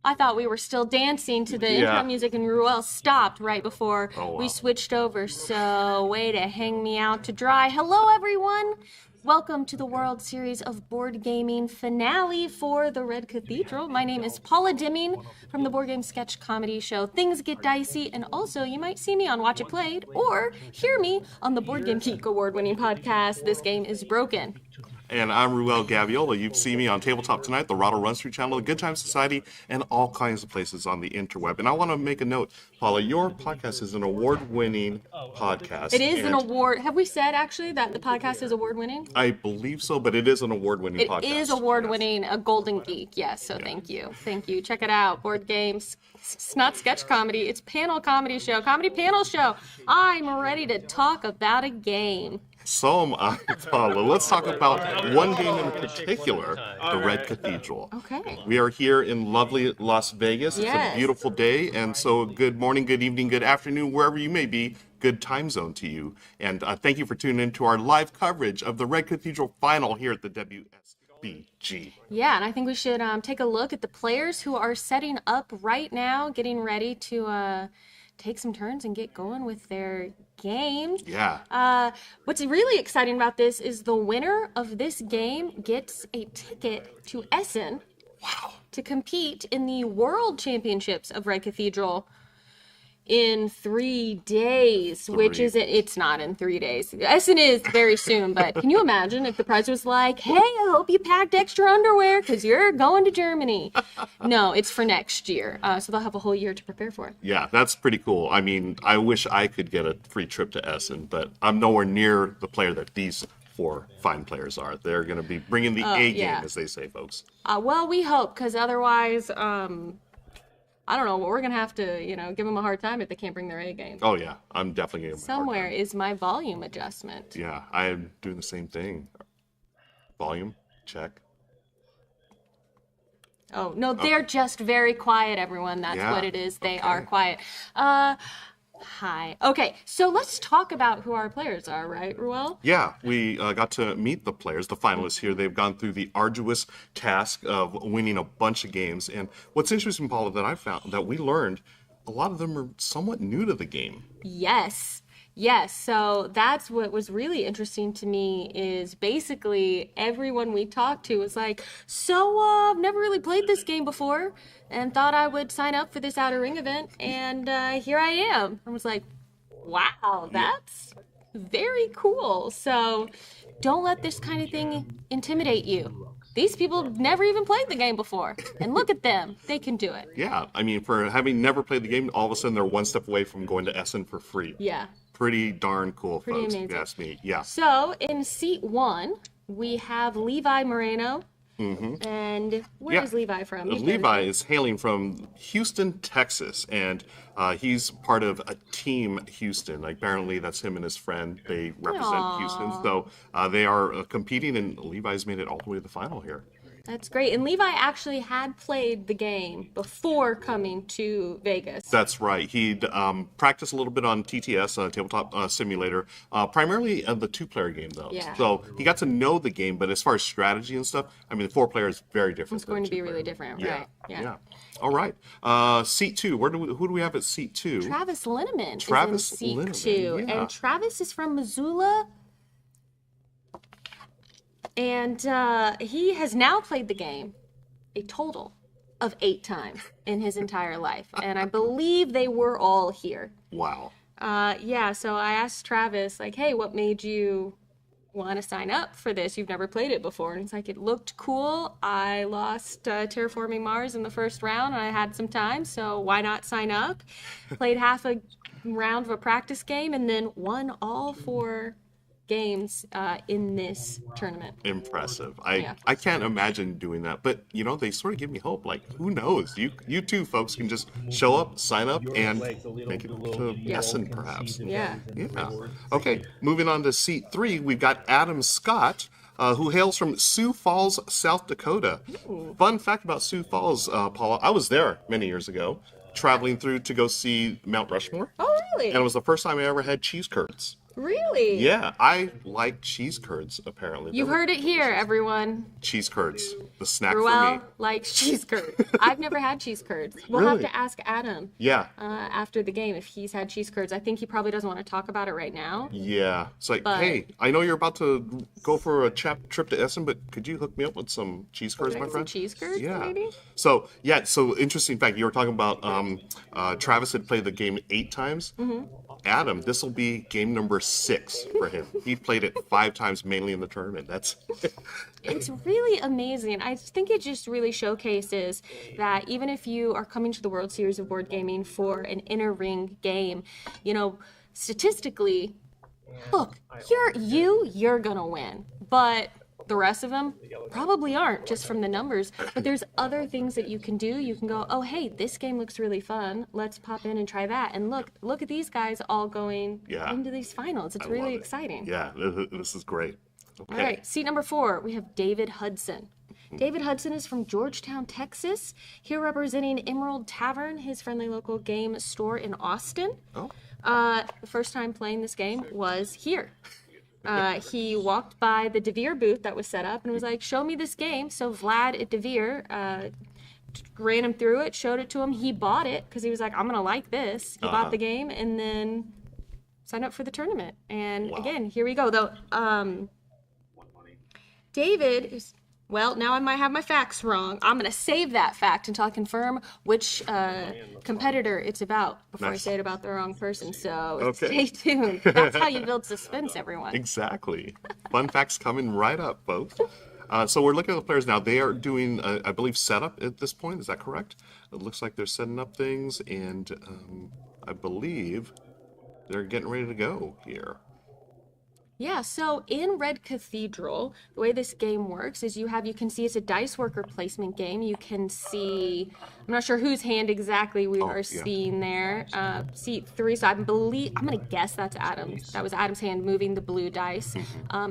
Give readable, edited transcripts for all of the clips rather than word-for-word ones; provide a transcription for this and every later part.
I thought we were still dancing to the intro music, and Ruel stopped right before we switched over. So, way to hang me out to dry. Hello, everyone. Welcome to the World Series of Board Gaming finale for the Red Cathedral. My name is Paula Dimming from the board game sketch comedy show Things Get Dicey, and also you might see me on Watch It Played or hear me on the Board Game Geek award-winning podcast This Game Is Broken. And I'm Ruel Gaviola. You see me on Tabletop Tonight, the Rattle Run Street channel, the Good Time Society, and all kinds of places on the interweb. And I want to make a note, Paula, your podcast is an award-winning podcast. It is an award. Have we said, actually, that the podcast is award-winning? I believe so, but it is an award-winning podcast. It is award-winning, a Golden Geek, yes. So thank you. Thank you. Check it out. Board games. It's not sketch comedy. It's panel comedy show. Comedy panel show. I'm ready to talk about a game. So am I, Paula. Let's talk about one game in particular, the Red Cathedral. Okay. We are here in lovely Las Vegas. It's a beautiful day, and so good morning, good evening, good afternoon, wherever you may be. Good time zone to you. And thank you for tuning in to our live coverage of the Red Cathedral final here at the WSBG. Yeah, and I think we should take a look at the players who are setting up right now, getting ready to take some turns and get going with their games. Yeah. What's really exciting about this is the winner of this game gets a ticket to Essen. Wow. To compete in the World Championships of Red Cathedral in 3 days, which is, it's not in 3 days. Essen is very soon, but can you imagine if the prize was like, hey, I hope you packed extra underwear because you're going to Germany. No, it's for next year. So they'll have a whole year to prepare for it. Yeah, that's pretty cool. I mean, I wish I could get a free trip to Essen, but I'm nowhere near the player that these 4 fine players are. They're going to be bringing the A game, as they say, folks. Well, we hope, because otherwise, I don't know, but we're going to have to, give them a hard time if they can't bring their A game. Oh, yeah. I'm definitely going to Somewhere is my volume adjustment. Yeah, I'm doing the same thing. Volume, check. Oh, no, they're just very quiet, everyone. That's what it is. They are quiet. Hi. Okay, so let's talk about who our players are, right, Ruel? Yeah, we got to meet the players, the finalists here. They've gone through the arduous task of winning a bunch of games. And what's interesting, Paula, that I found, that we learned, a lot of them are somewhat new to the game. Yes, so that's what was really interesting to me is basically everyone we talked to was like, so I've never really played this game before and thought I would sign up for this Outer Ring event, and here I am. I was like, wow, that's very cool. So don't let this kind of thing intimidate you. These people never even played the game before, and look at them. They can do it. Yeah, I mean, for having never played the game, all of a sudden they're one step away from going to Essen for free. Yeah. Pretty darn cool, Pretty folks, amazing. if you ask me. Yeah. So, in seat 1, we have Levi Moreno. Mm-hmm. And where is Levi from? Levi is hailing from Houston, Texas, and he's part of a team Houston. Like, apparently, that's him and his friend. They represent Houston, so they are competing, and Levi's made it all the way to the final here. That's great. And Levi actually had played the game before coming to Vegas. That's right. He'd practiced a little bit on TTS, Tabletop Simulator, primarily the 2-player game, though. Yeah. So he got to know the game, but as far as strategy and stuff, I mean, the 4-player is very different. It's going to be really different, right? Yeah. All right. Seat 2. Who do we have at seat 2? Travis Linneman is in seat 2. Yeah. And Travis is from Missoula. And he has now played the game a total of 8 times in his entire life. And I believe they were all here. Wow. So I asked Travis, like, hey, what made you want to sign up for this? You've never played it before. And it's like, it looked cool. I lost Terraforming Mars in the first round, and I had some time, so why not sign up? Played half a round of a practice game, and then won all 4 games in this tournament. Impressive. I can't imagine doing that, but they sort of give me hope. Like, who knows? You two folks can just show up, sign up, and make it to Essen, perhaps. Yeah. Okay, moving on to seat 3, we've got Adam Scott, who hails from Sioux Falls, South Dakota. Ooh. Fun fact about Sioux Falls, Paula, I was there many years ago, traveling through to go see Mount Rushmore. Oh, really? And it was the first time I ever had cheese curds. Really? Yeah, I like cheese curds, apparently. You've heard it here, everyone. Cheese curds, the snack for Ruel me. likes cheese curds. I've never had cheese curds. We'll have Really? to ask Adam Yeah. after the game if he's had cheese curds. I think he probably doesn't want to talk about it right now. Yeah. It's like, But- hey, I know you're about to go for a trip to Essen, but could you hook me up with some cheese curds, my Some friend? cheese curds, Yeah. maybe? So interesting fact. You were talking about Travis had played the game 8 times. Mm-hmm. Adam, this will be game number 6 for him. He played it 5 times, mainly in the tournament. That's It's really amazing. I think it just really showcases that even if you are coming to the World Series of Board Gaming for an inner ring game, you know, statistically, look, you're gonna win. But the rest of them probably aren't, just from the numbers. But there's other things that you can do. You can go, oh, hey, this game looks really fun. Let's pop in and try that. And look at these guys all going into these finals. It's really exciting. Yeah, this is great. Okay. All right, seat number 4, we have David Hudson. David Hudson is from Georgetown, Texas. Here representing Emerald Tavern, his friendly local game store in Austin. Oh. The first time playing this game was here. He walked by the DeVere booth that was set up and was like, show me this game. So Vlad at DeVere ran him through it, showed it to him. He bought it because he was like, I'm going to like this. He bought the game and then signed up for the tournament. And again, here we go. Though David is... Well, now I might have my facts wrong. I'm going to save that fact until I confirm which competitor it's about before I say it about the wrong person. So stay tuned. That's how you build suspense, everyone. Exactly. Fun facts coming right up, folks. So we're looking at the players now. They are doing, I believe, setup at this point. Is that correct? It looks like they're setting up things, and I believe they're getting ready to go here. Yeah, so in Red Cathedral, the way this game works is you can see it's a dice worker placement game. You can see, I'm not sure whose hand exactly we are seeing there. Seat 3, so I'm going to guess that's Adam's. That was Adam's hand moving the blue dice.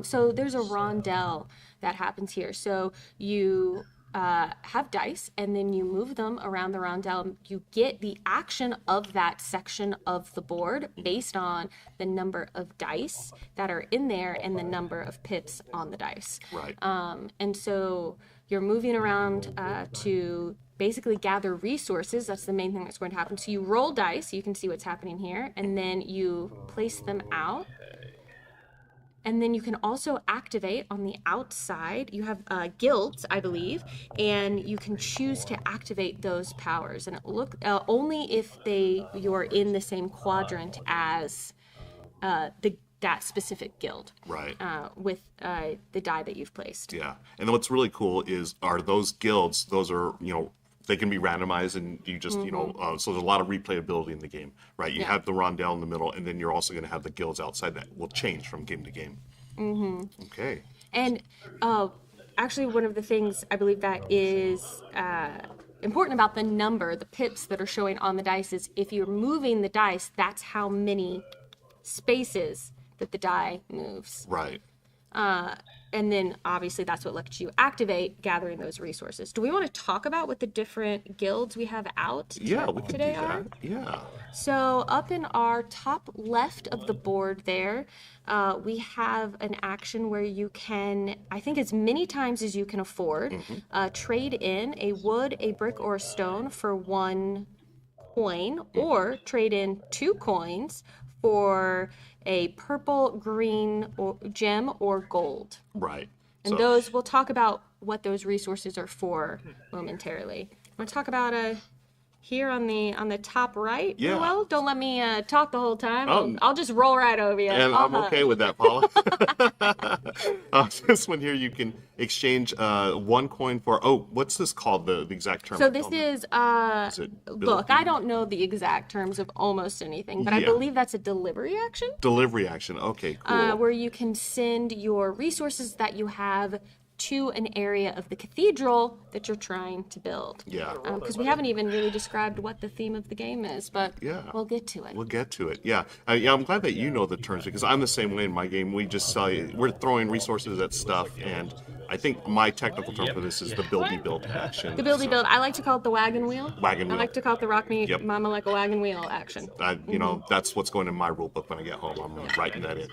So there's a rondelle that happens here. So you have dice, and then you move them around the rondelle. You get the action of that section of the board based on the number of dice that are in there and the number of pips on the dice. Right. And so you're moving around to basically gather resources. That's the main thing that's going to happen. So you roll dice, you can see what's happening here, and then you place them out. And then you can also activate on the outside. You have guilds, I believe, and you can choose to activate those powers. And only if you're in the same quadrant as that specific guild. Right. With the die that you've placed. Yeah. And what's really cool are those guilds, those are, they can be randomized, and you just, so there's a lot of replayability in the game, right? You have the rondelle in the middle, and then you're also going to have the guilds outside that will change from game to game. Okay. And actually, one of the things I believe that is important about the pips that are showing on the dice is if you're moving the dice, that's how many spaces that the die moves. Right. And then obviously that's what lets you activate gathering those resources. Do we want to talk about what the different guilds we have out Yeah, we can today do are? that. Yeah. So up in our top left of the board there, we have an action where you can, I think as many times as you can afford, trade in a wood, a brick, or a stone for 1 coin, or trade in 2 coins for a purple, green, or gem, or gold. Right. And those, we'll talk about what those resources are for momentarily. I'm going to talk about here on the top right. Yeah. Well, don't let me talk the whole time. I'll just roll right over you. And I'm okay with that, Paula. This one here, you can exchange 1 coin for, what's this called, the exact term? So this is look, I don't know the exact terms of almost anything, but I believe that's a delivery action. Delivery action, okay, cool. Where you can send your resources that you have to an area of the cathedral that you're trying to build. Yeah. Because we haven't even really described what the theme of the game is, but we'll get to it. We'll get to it. Yeah. I'm glad that you know the terms, because I'm the same way in my game. We just we're throwing resources at stuff, and I think my technical term for this is the buildy build action. The buildy build. I like to call it the wagon wheel. Wagon wheel. I like to call it the rock me Yep. mama like a wagon wheel action. You know, that's what's going in my rule book when I get home. I'm writing that in.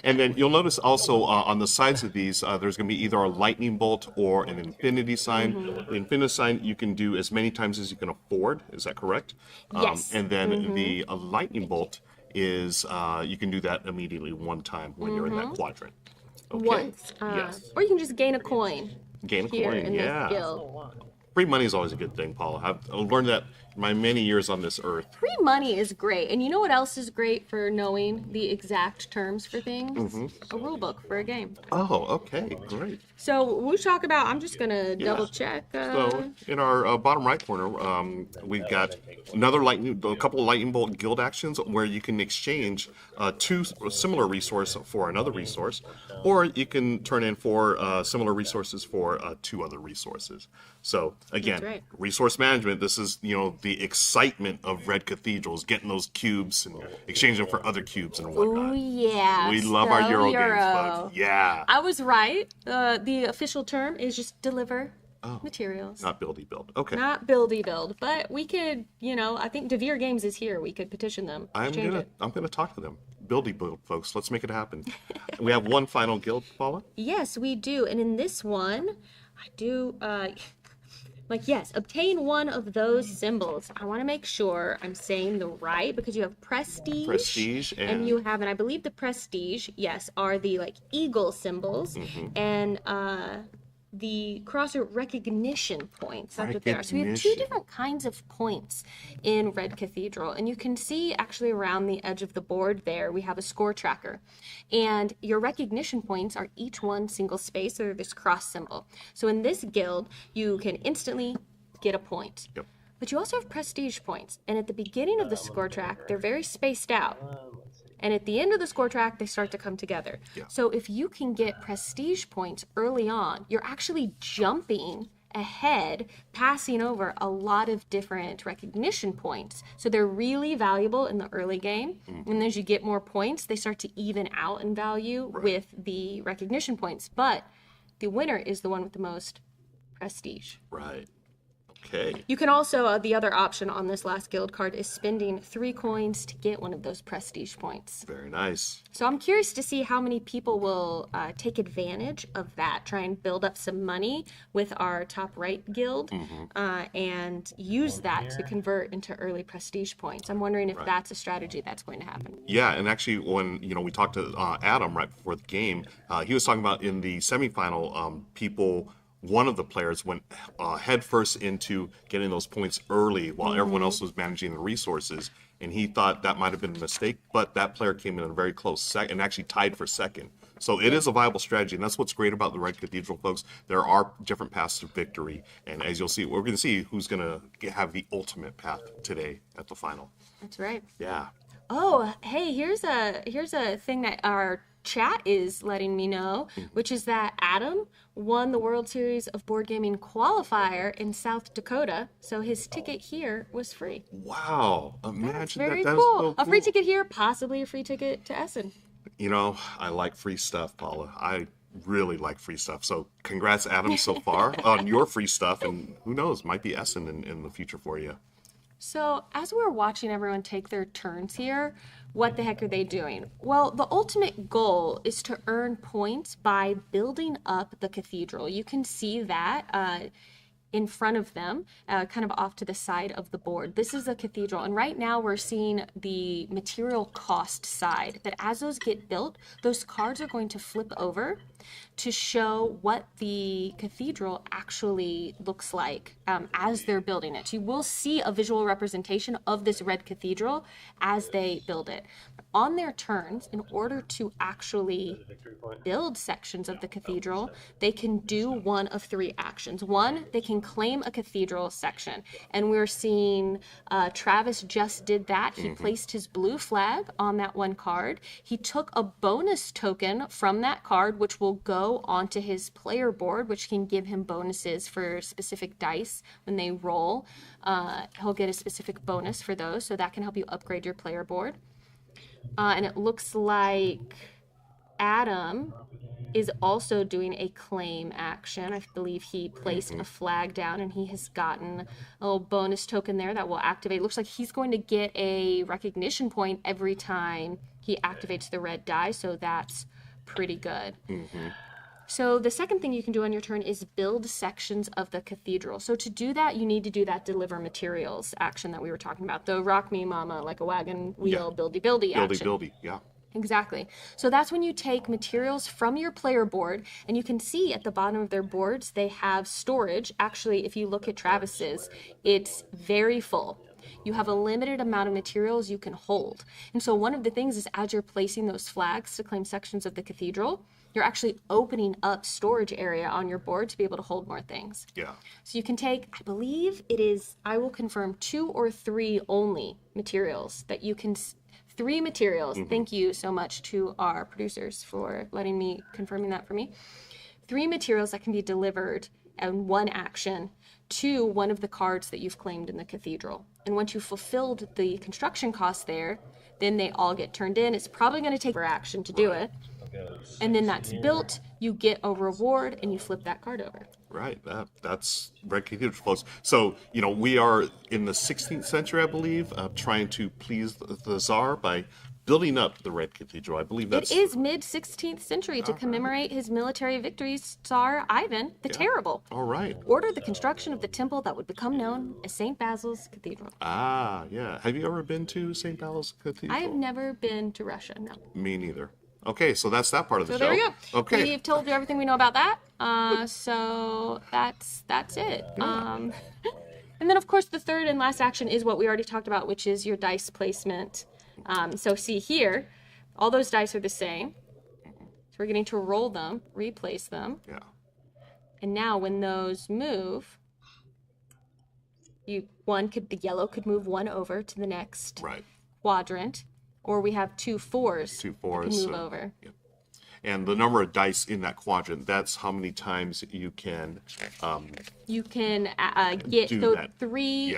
And then you'll notice also on the sides of these, there's going to be either a lightning bolt or an infinity sign. The infinity sign you can do as many times as you can afford. Is that correct? Yes. And then the lightning bolt is you can do that immediately one time when you're in that quadrant. Okay. Once. Yes. Or you can just gain a coin. Gain a Here coin. in Yeah. this guild. Free money is always a good thing, Paula. I've learned that in my many years on this earth. Free money is great. And you know what else is great for knowing the exact terms for things? A rule book for a game. Oh, okay, great. So we talk about, I'm just going to double check. So in our bottom right corner, we've got a couple of lightning bolt guild actions where you can exchange two similar resource for another resource, or you can turn in four similar resources for two other resources. So again, resource management. This is the excitement of Red Cathedrals, getting those cubes and exchanging them for other cubes and whatnot. Oh yeah, we love our Euro games, folks. Yeah, I was right. The official term is just deliver materials. Not buildy build. Okay. Not buildy build, but we could, I think Devere Games is here. We could petition them. I'm gonna talk to them. Buildy build, folks. Let's make it happen. We have one final guild, Paula. Yes, we do, and in this one, I do. Yes, obtain one of those symbols. I want to make sure I'm saying the right, because you have prestige. Prestige and you have, and I believe the prestige, yes, are the eagle symbols, and the crosser recognition points. That's what they are. So we have two different kinds of points in Red Cathedral, and you can see actually around the edge of the board there, we have a score tracker, and your recognition points are each one single space, or this cross symbol. So in this guild, you can instantly get a point. Yep. But you also have prestige points, and at the beginning of the score track, they're very spaced out. And at the end of the score track, they start to come together. Yeah. So if you can get prestige points early on, you're actually jumping ahead, passing over a lot of different recognition points. So they're really valuable in the early game. And as you get more points, they start to even out in value with the recognition points. But the winner is the one with the most prestige. Right. Okay. You can also, the other option on this last guild card is spending 3 coins to get one of those prestige points. Very nice. So I'm curious to see how many people will take advantage of that, try and build up some money with our top right guild, and use that to convert into early prestige points. I'm wondering if that's a strategy that's going to happen. Yeah, and actually when we talked to Adam right before the game, he was talking about in the semifinal, one of the players went headfirst into getting those points early while everyone else was managing the resources. And he thought that might have been a mistake, but that player came in a very close second and actually tied for second. So it is a viable strategy, and that's what's great about the Red Cathedral, folks. There are different paths to victory, and as you'll see, we're going to see who's going to have the ultimate path today at the final. That's right. Yeah. Oh, hey, here's a thing that our chat is letting me know, which is that Adam won the World Series of Board Gaming qualifier in South Dakota, so his ticket here was free. Wow. Imagine That's very that. cool. So cool. A free ticket here, possibly a free ticket to Essen. I like free stuff, Paula. I really like free stuff. So congrats, Adam, so far on your free stuff, and who knows, might be Essen in the future for you. So as we're watching everyone take their turns here, what the heck are they doing? Well, the ultimate goal is to earn points by building up the cathedral. You can see that in front of them, kind of off to the side of the board. This is a cathedral, and right now we're seeing the material cost side, that as those get built, those cards are going to flip over to show what the cathedral actually looks like as they're building it. You will see a visual representation of this red cathedral as they build it. On their turns, in order to actually build sections of the cathedral, they can do one of 3 actions. One, they can claim a cathedral section, and we're seeing Travis just did that. He placed his blue flag on that one card. He took a bonus token from that card, which will go onto his player board, which can give him bonuses for specific dice when they roll. He'll get a specific bonus for those, so that can help you upgrade your player board. And it looks like Adam is also doing a claim action. I believe he placed a flag down and he has gotten a little bonus token there that will activate. It looks like he's going to get a recognition point every time he activates the red die, so that's pretty good. So the second thing you can do on your turn is build sections of the cathedral. So to do that, you need to do that deliver materials action that we were talking about. The rock me mama, like a wagon wheel, buildy action. Buildy, yeah. Exactly. So that's when you take materials from your player board, and you can see at the bottom of their boards, they have storage. Actually, if you look at Travis's, it's very full. You have a limited amount of materials you can hold. And so one of the things is as you're placing those flags to claim sections of the cathedral, you're actually opening up storage area on your board to be able to hold more things. Yeah. So you can take, I believe it is, I will confirm 2 or 3 only materials that you can, 3 materials. Thank you so much to our producers for letting me, confirming that for me. 3 materials that can be delivered in one action to one of the cards that you've claimed in the cathedral. And once you've fulfilled the construction costs there, then they all get turned in. It's probably going to take for action to do it. And then that's built, you get a reward, and you flip that card over. Right, that's Red Cathedral, folks. So, you know, we are in the 16th century, I believe, trying to please the Tsar by building up the Red Cathedral. I believe that's... It is mid-16th century to commemorate his military victories. Tsar Ivan the Terrible. All right. Ordered the construction of the temple that would become known as St. Basil's Cathedral. Ah, yeah. Have you ever been to St. Basil's Cathedral? I have never been to Russia, no. Me neither. Okay, so that's that part of the show. So there we go. Okay. We've told you everything we know about that. So that's it. And then, of course, the third and last action is what we already talked about, which is your dice placement. So see here, all those dice are the same. So we're getting to roll them, replace them. Yeah. And now when those move, the yellow could move one over to the next quadrant. Or we have 2 4s. 2 4s. That can move over. Yeah. And the number of dice in that quadrant, that's how many times you can... get so that. 3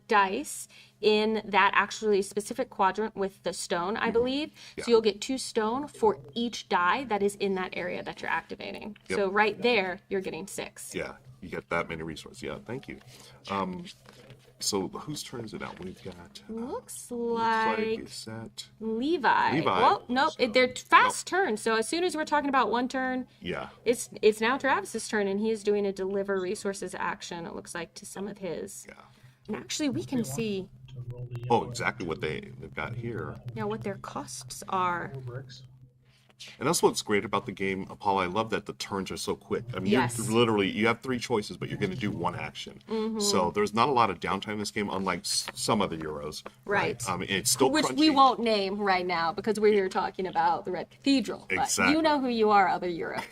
dice in that actually specific quadrant with the stone, I believe. Yeah. So you'll get 2 stone for each die that is in that area that you're activating. Yep. So right there, you're getting 6. Yeah, you get that many resources. Yeah, thank you. So whose turn is it now? We've got... looks like is that... Levi. Well, nope. They're fast turns. So as soon as we're talking about one turn, it's now Travis's turn, and he is doing a deliver resources action, it looks like, to some of his. Yeah. And actually, we can see... Oh, exactly what they've got here. Yeah, what their costs are. And that's what's great about the game, Paula. I love that the turns are so quick. I mean, you have 3 choices, but you're going to do 1 action. So there's not a lot of downtime in this game, unlike some other Euros. Right. It's still which crunchy. we won't name right now because we're here talking about the Red Cathedral. Exactly. But you know who you are, other Euros.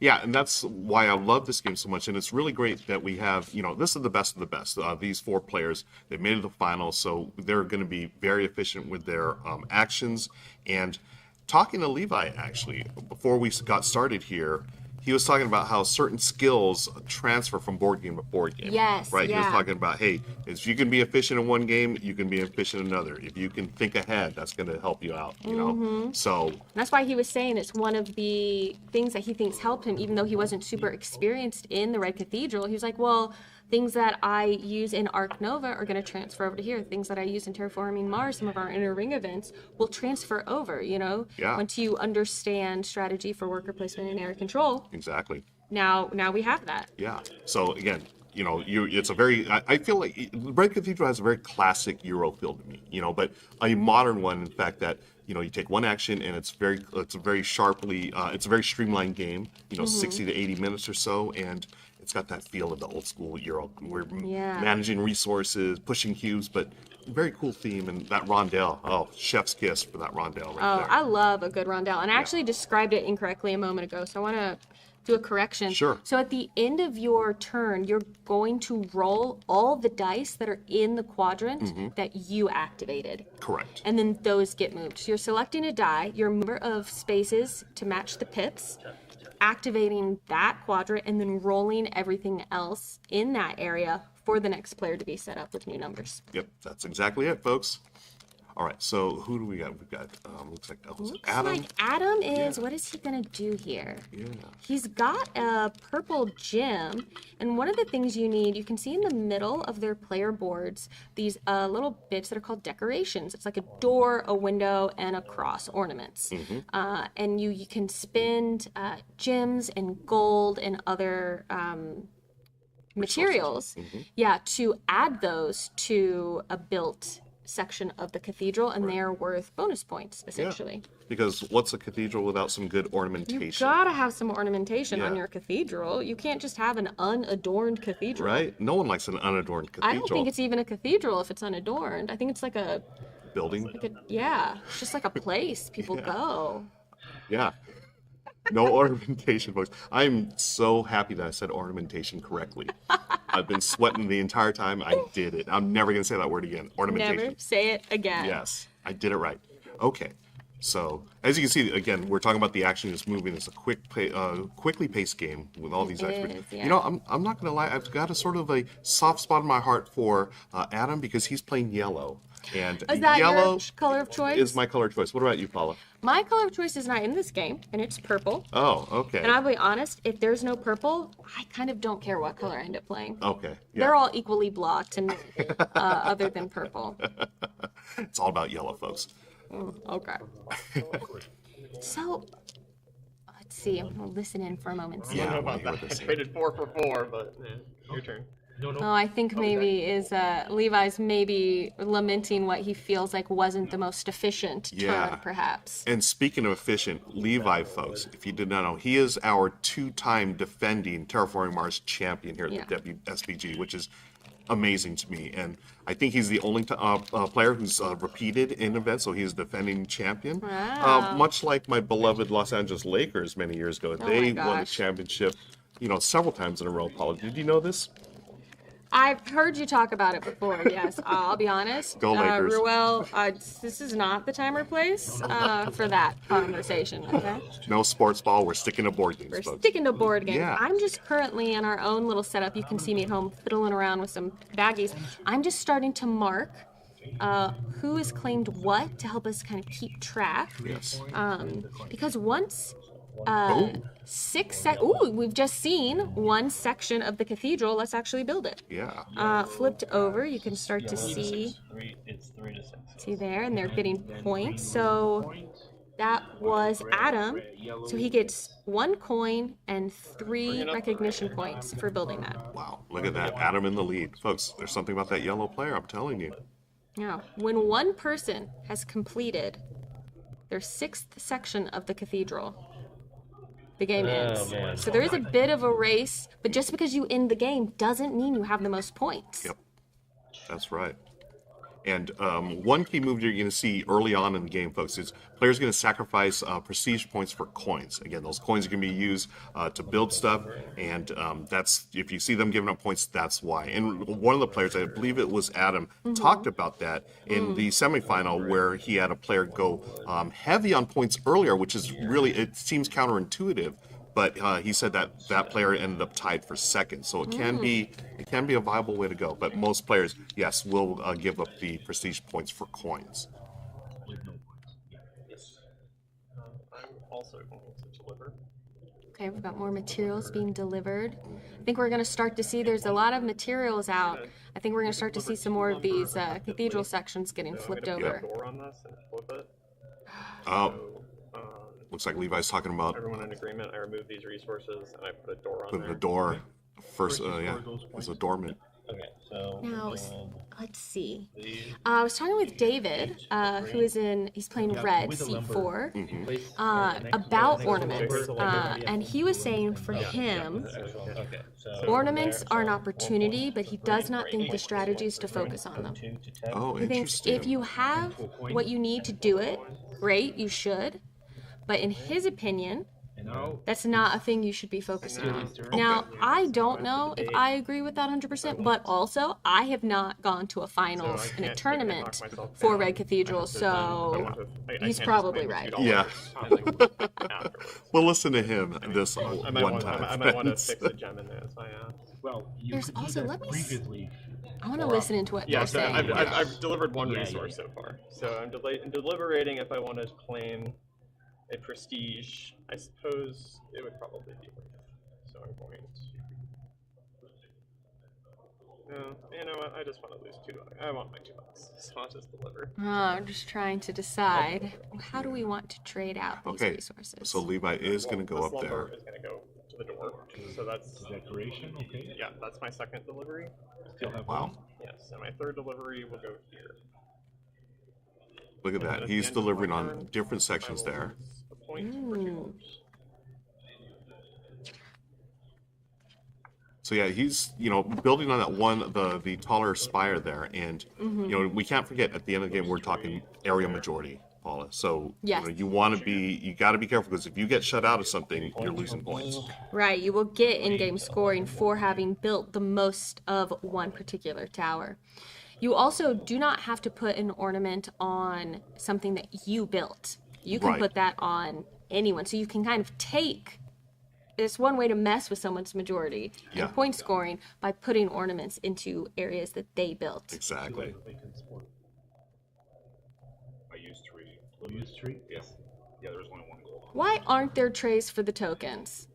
Yeah, and that's why I love this game so much. And it's really great that we have, this is the best of the best. These 4 players, they made it to the final, so they're going to be very efficient with their actions. And talking to Levi, actually, before we got started here, he was talking about how certain skills transfer from board game to board game. Yes, right? He was talking about, hey, if you can be efficient in one game, you can be efficient in another. If you can think ahead, that's going to help you out, you know? So that's why he was saying it's one of the things that he thinks helped him, even though he wasn't super experienced in the Red Cathedral. He was like, well, things that I use in Arc Nova are going to transfer over to here. Things that I use in Terraforming Mars, some of our inner ring events, will transfer over, Yeah. Once you understand strategy for worker placement and area control. Exactly. Now we have that. Yeah. So again, it's a very, I feel like Red Cathedral has a very classic Euro feel to me, but a modern one, in fact, that, you take 1 action and it's a very sharply, it's a very streamlined game, 60 to 80 minutes or so. And it's got that feel of the old school Euro. We're managing resources, pushing cubes, but very cool theme. And that rondelle, chef's kiss for that rondelle right there. I love a good rondelle. And I actually described it incorrectly a moment ago, so I want to do a correction. Sure. So at the end of your turn, you're going to roll all the dice that are in the quadrant that you activated. Correct. And then those get moved. So you're selecting a die, your number of spaces to match the pips, activating that quadrant, and then rolling everything else in that area for the next player to be set up with new numbers. Yep, that's exactly it, folks. All right, so who do we got? We've got, looks like Adam. Like Adam is, what is he gonna do here? Yeah. He's got a purple gem, and one of the things you need, you can see in the middle of their player boards, these little bits that are called decorations. It's like a door, a window, and a cross ornaments. And you can spend gems and gold and other materials, to add those to a built section of the cathedral, and they are worth bonus points, essentially. Yeah. Because what's a cathedral without some good ornamentation? You gotta have some ornamentation on your cathedral. You can't just have an unadorned cathedral. Right? No one likes an unadorned cathedral. I don't think it's even a cathedral if it's unadorned. I think it's like a building. It's just like a place people go. Yeah. No ornamentation, folks. I'm so happy that I said ornamentation correctly. I've been sweating the entire time. I did it. I'm never going to say that word again. Ornamentation. Never say it again. Yes, I did it right. Okay. So, as you can see, again, we're talking about the action in this movie. It's a quickly paced game with all these experts. Yeah. You know, I'm not going to lie. I've got a sort of a soft spot in my heart for Adam because he's playing yellow. And is that yellow your color of choice? Is my color of choice. What about you, Paula? My color of choice is not in this game, and it's purple. Oh, okay. And I'll be honest, if there's no purple, I kind of don't care what color I end up playing. Okay. Yeah. They're all equally blocked, and other than purple. It's all about yellow, folks. Okay. So, let's see. I'm going to listen in for a moment. I don't know about that. I traded 4 for 4, but your turn. Oh, I think maybe Levi's maybe lamenting what he feels like wasn't the most efficient turn, perhaps. And speaking of efficient, Levi, folks, if you did not know, he is our 2-time defending Terraforming Mars champion here at the WSBG, which is amazing to me. And I think he's the only player who's repeated in events, so he's defending champion. Wow. Much like my beloved Los Angeles Lakers many years ago. They won the championship, several times in a row, Paula. Did you know this? I've heard you talk about it before, yes. I'll be honest. Go Lakers. Ruel, this is not the time or place for that conversation, okay? No sports ball. We're sticking to board games, We're folks. sticking to board games. Yeah. I'm just currently in our own little setup. You can see me at home fiddling around with some baggies. I'm just starting to mark who has claimed what to help us kind of keep track. Yes. Because once... we've just seen one section of the cathedral. Let's actually build it. Yeah. Flipped over, you can start to see. It's 3 to 6. See there, and they're getting points. So that was Adam. So he gets 1 coin and 3 recognition points for building that. Wow, look at that. Adam in the lead. Folks, there's something about that yellow player, I'm telling you. Now, when one person has completed their 6th section of the cathedral, the game ends. So there is a bit of a race, but just because you end the game doesn't mean you have the most points. Yep, that's right. And one key move you're going to see early on in the game, folks, is players going to sacrifice prestige points for coins. Again, those coins are going to be used to build stuff, and that's, if you see them giving up points, that's why. And one of the players, I believe it was Adam, talked about that in the semifinal, where he had a player go heavy on points earlier, which is really, it seems counterintuitive. But he said that that player ended up tied for second, so it can be a viable way to go. But most players, yes, will give up the prestige points for coins. Yes. I'm also going to deliver. Okay, we've got more materials being delivered. I think we're going to start to see there's a lot of materials out. I think we're going to start to see some more of these cathedral sections getting flipped over. Door on this and flip it. Looks like Levi's talking about everyone in agreement. I remove these resources and I put a door on putting there. a door first. It's a dormant. Okay, so now let's see. I was talking with David, who is he's playing red C4, about ornaments, and he was saying for him, ornaments are an opportunity, but he does not think the strategy is to focus on them. Oh, he thinks if you have what you need to do it, great, you should. But in his opinion, that's not a thing you should be focusing on. Now, I don't know if I agree with that 100%, but also, I have not gone to a finals in a tournament for Red Cathedral, so he's probably right. Yeah. We'll listen to him this one time. I might want to fix the gem in there, so Well, there's also, let me I want to listen into what Yeah, they're so saying. I've delivered one resource so far. So I'm deliberating if I want to claim a prestige. I suppose it would probably be worth it. So I'm going to. No, you know what? I just want to lose $2. I want my $2, so I'll just deliver. Oh, I'm just trying to decide how do we want to trade out these resources. So Levi is going to go up there. Lumber is going to go to the door. So that's decoration. Okay. Yeah, that's my second delivery. Still have Wow. one. Yes, and my third delivery will go here. Look at And that. then He's at the end of my delivering on turn, different sections I will there. lose a point for $2. So yeah, he's building on that one, the taller spire there, and we can't forget at the end of the game we're talking area majority, Paula. So Yes. you got to be careful because if you get shut out of something, you're losing points. Right, you will get in-game scoring for having built the most of one particular tower. You also do not have to put an ornament on something that you built. You can put that on anyone. So you can kind of take, it's one way to mess with someone's majority and point scoring by putting ornaments into areas that they built. Exactly. I used 3. You used 3? Yes. Yeah, there was only 1 gold. Why aren't there trays for the tokens?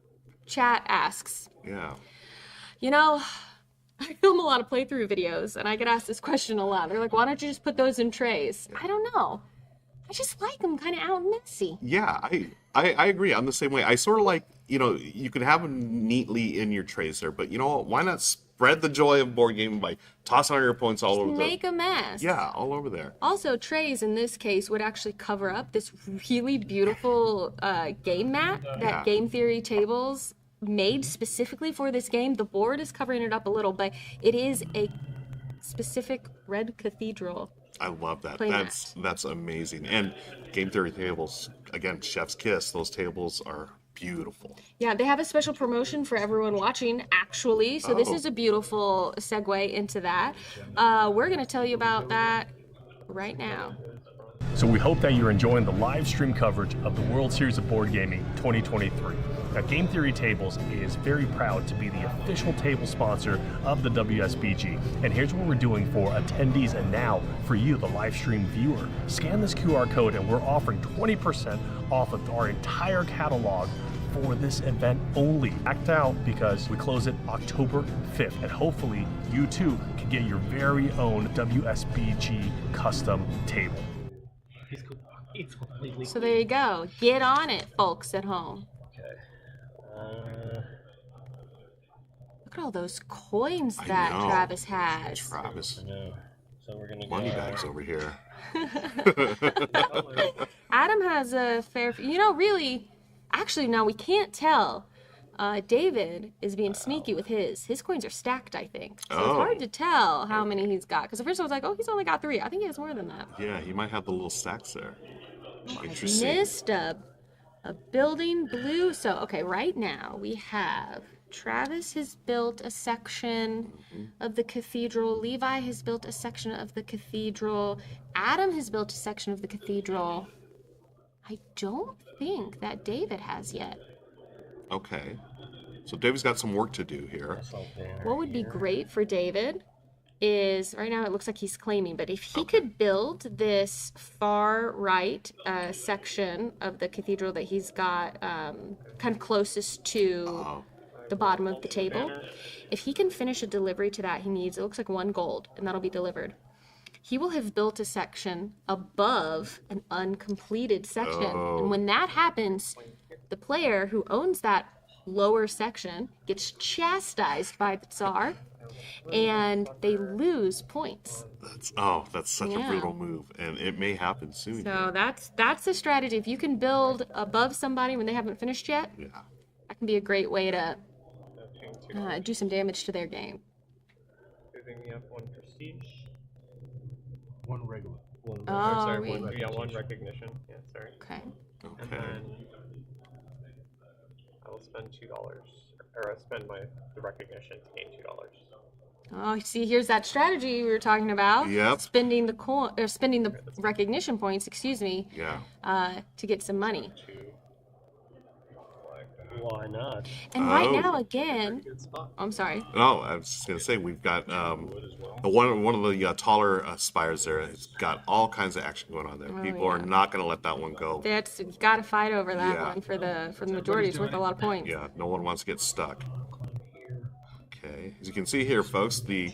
Chat asks. Yeah. I film a lot of playthrough videos, and I get asked this question a lot. They're like, why don't you just put those in trays? I don't know. I just like them kind of out and messy. Yeah, I agree. I'm the same way. I sort of like, you could have them neatly in your trays there, but you know what? Why not spread the joy of board gaming by tossing all your points all over Make a mess. Yeah, all over there. Also, trays in this case would actually cover up this really beautiful game mat that Game Theory Tables made specifically for this game. The board is covering it up a little, but it is a specific red cathedral. I love that. Play That's amazing. And Game Theory Tables, again, chef's kiss. Those tables are beautiful. Yeah, they have a special promotion for everyone watching, actually. So this is a beautiful segue into that. We're going to tell you about that right now. So we hope that you're enjoying the live stream coverage of the World Series of Board Gaming 2023. Now, Game Theory Tables is very proud to be the official table sponsor of the WSBG. And here's what we're doing for attendees and now for you, the live stream viewer. Scan this QR code and we're offering 20% off of our entire catalog for this event only. Act out because we close it October 5th. And hopefully you too can get your very own WSBG custom table. So there you go. Get on it, folks at home. Okay. Look at all those coins that Travis has. Travis. I know. So we're gonna Money go. bags over here. Adam has a fair... really... Actually, now we can't tell. David is being sneaky with his. His coins are stacked, I think. So it's hard to tell how many he's got. Because at first I was like, he's only got 3. I think he has more than that. Yeah, he might have the little stacks there. I Interesting. missed a building blue. So, okay, right now we have Travis has built a section of the cathedral. Levi has built a section of the cathedral. Adam has built a section of the cathedral. I don't think that David has yet. Okay. So David's got some work to do here. What would be great for David is, right now it looks like he's claiming, but if he could build this far right section of the cathedral that he's got kind of closest to the bottom of the table, if he can finish a delivery to that, he needs, it looks like 1 gold, and that'll be delivered. He will have built a section above an uncompleted section. And when that happens, the player who owns that lower section gets chastised by the Tsar, and they lose points. That's such a brutal move, and it may happen soon. So that's the strategy. If you can build above somebody when they haven't finished yet, that can be a great way to do some damage to their game. Giving me up 1 prestige. 1 regular. One recognition. Yeah, sorry. Okay. And then I will spend $2, or I spend the recognition to gain $2. Oh, see, here's that strategy we were talking about. Yep. Spending the recognition points, excuse me. Yeah. To get some money. Why not? And right Oh. now, again, I'm sorry. No, I was just gonna say we've got one of the taller spires there. It's got all kinds of action going on there. Oh, People are yeah. not gonna let that one go. That's, you got to fight over that Yeah. one for the majority. It's worth a lot of points. Yeah, no one wants to get stuck. Okay, as you can see here, folks, the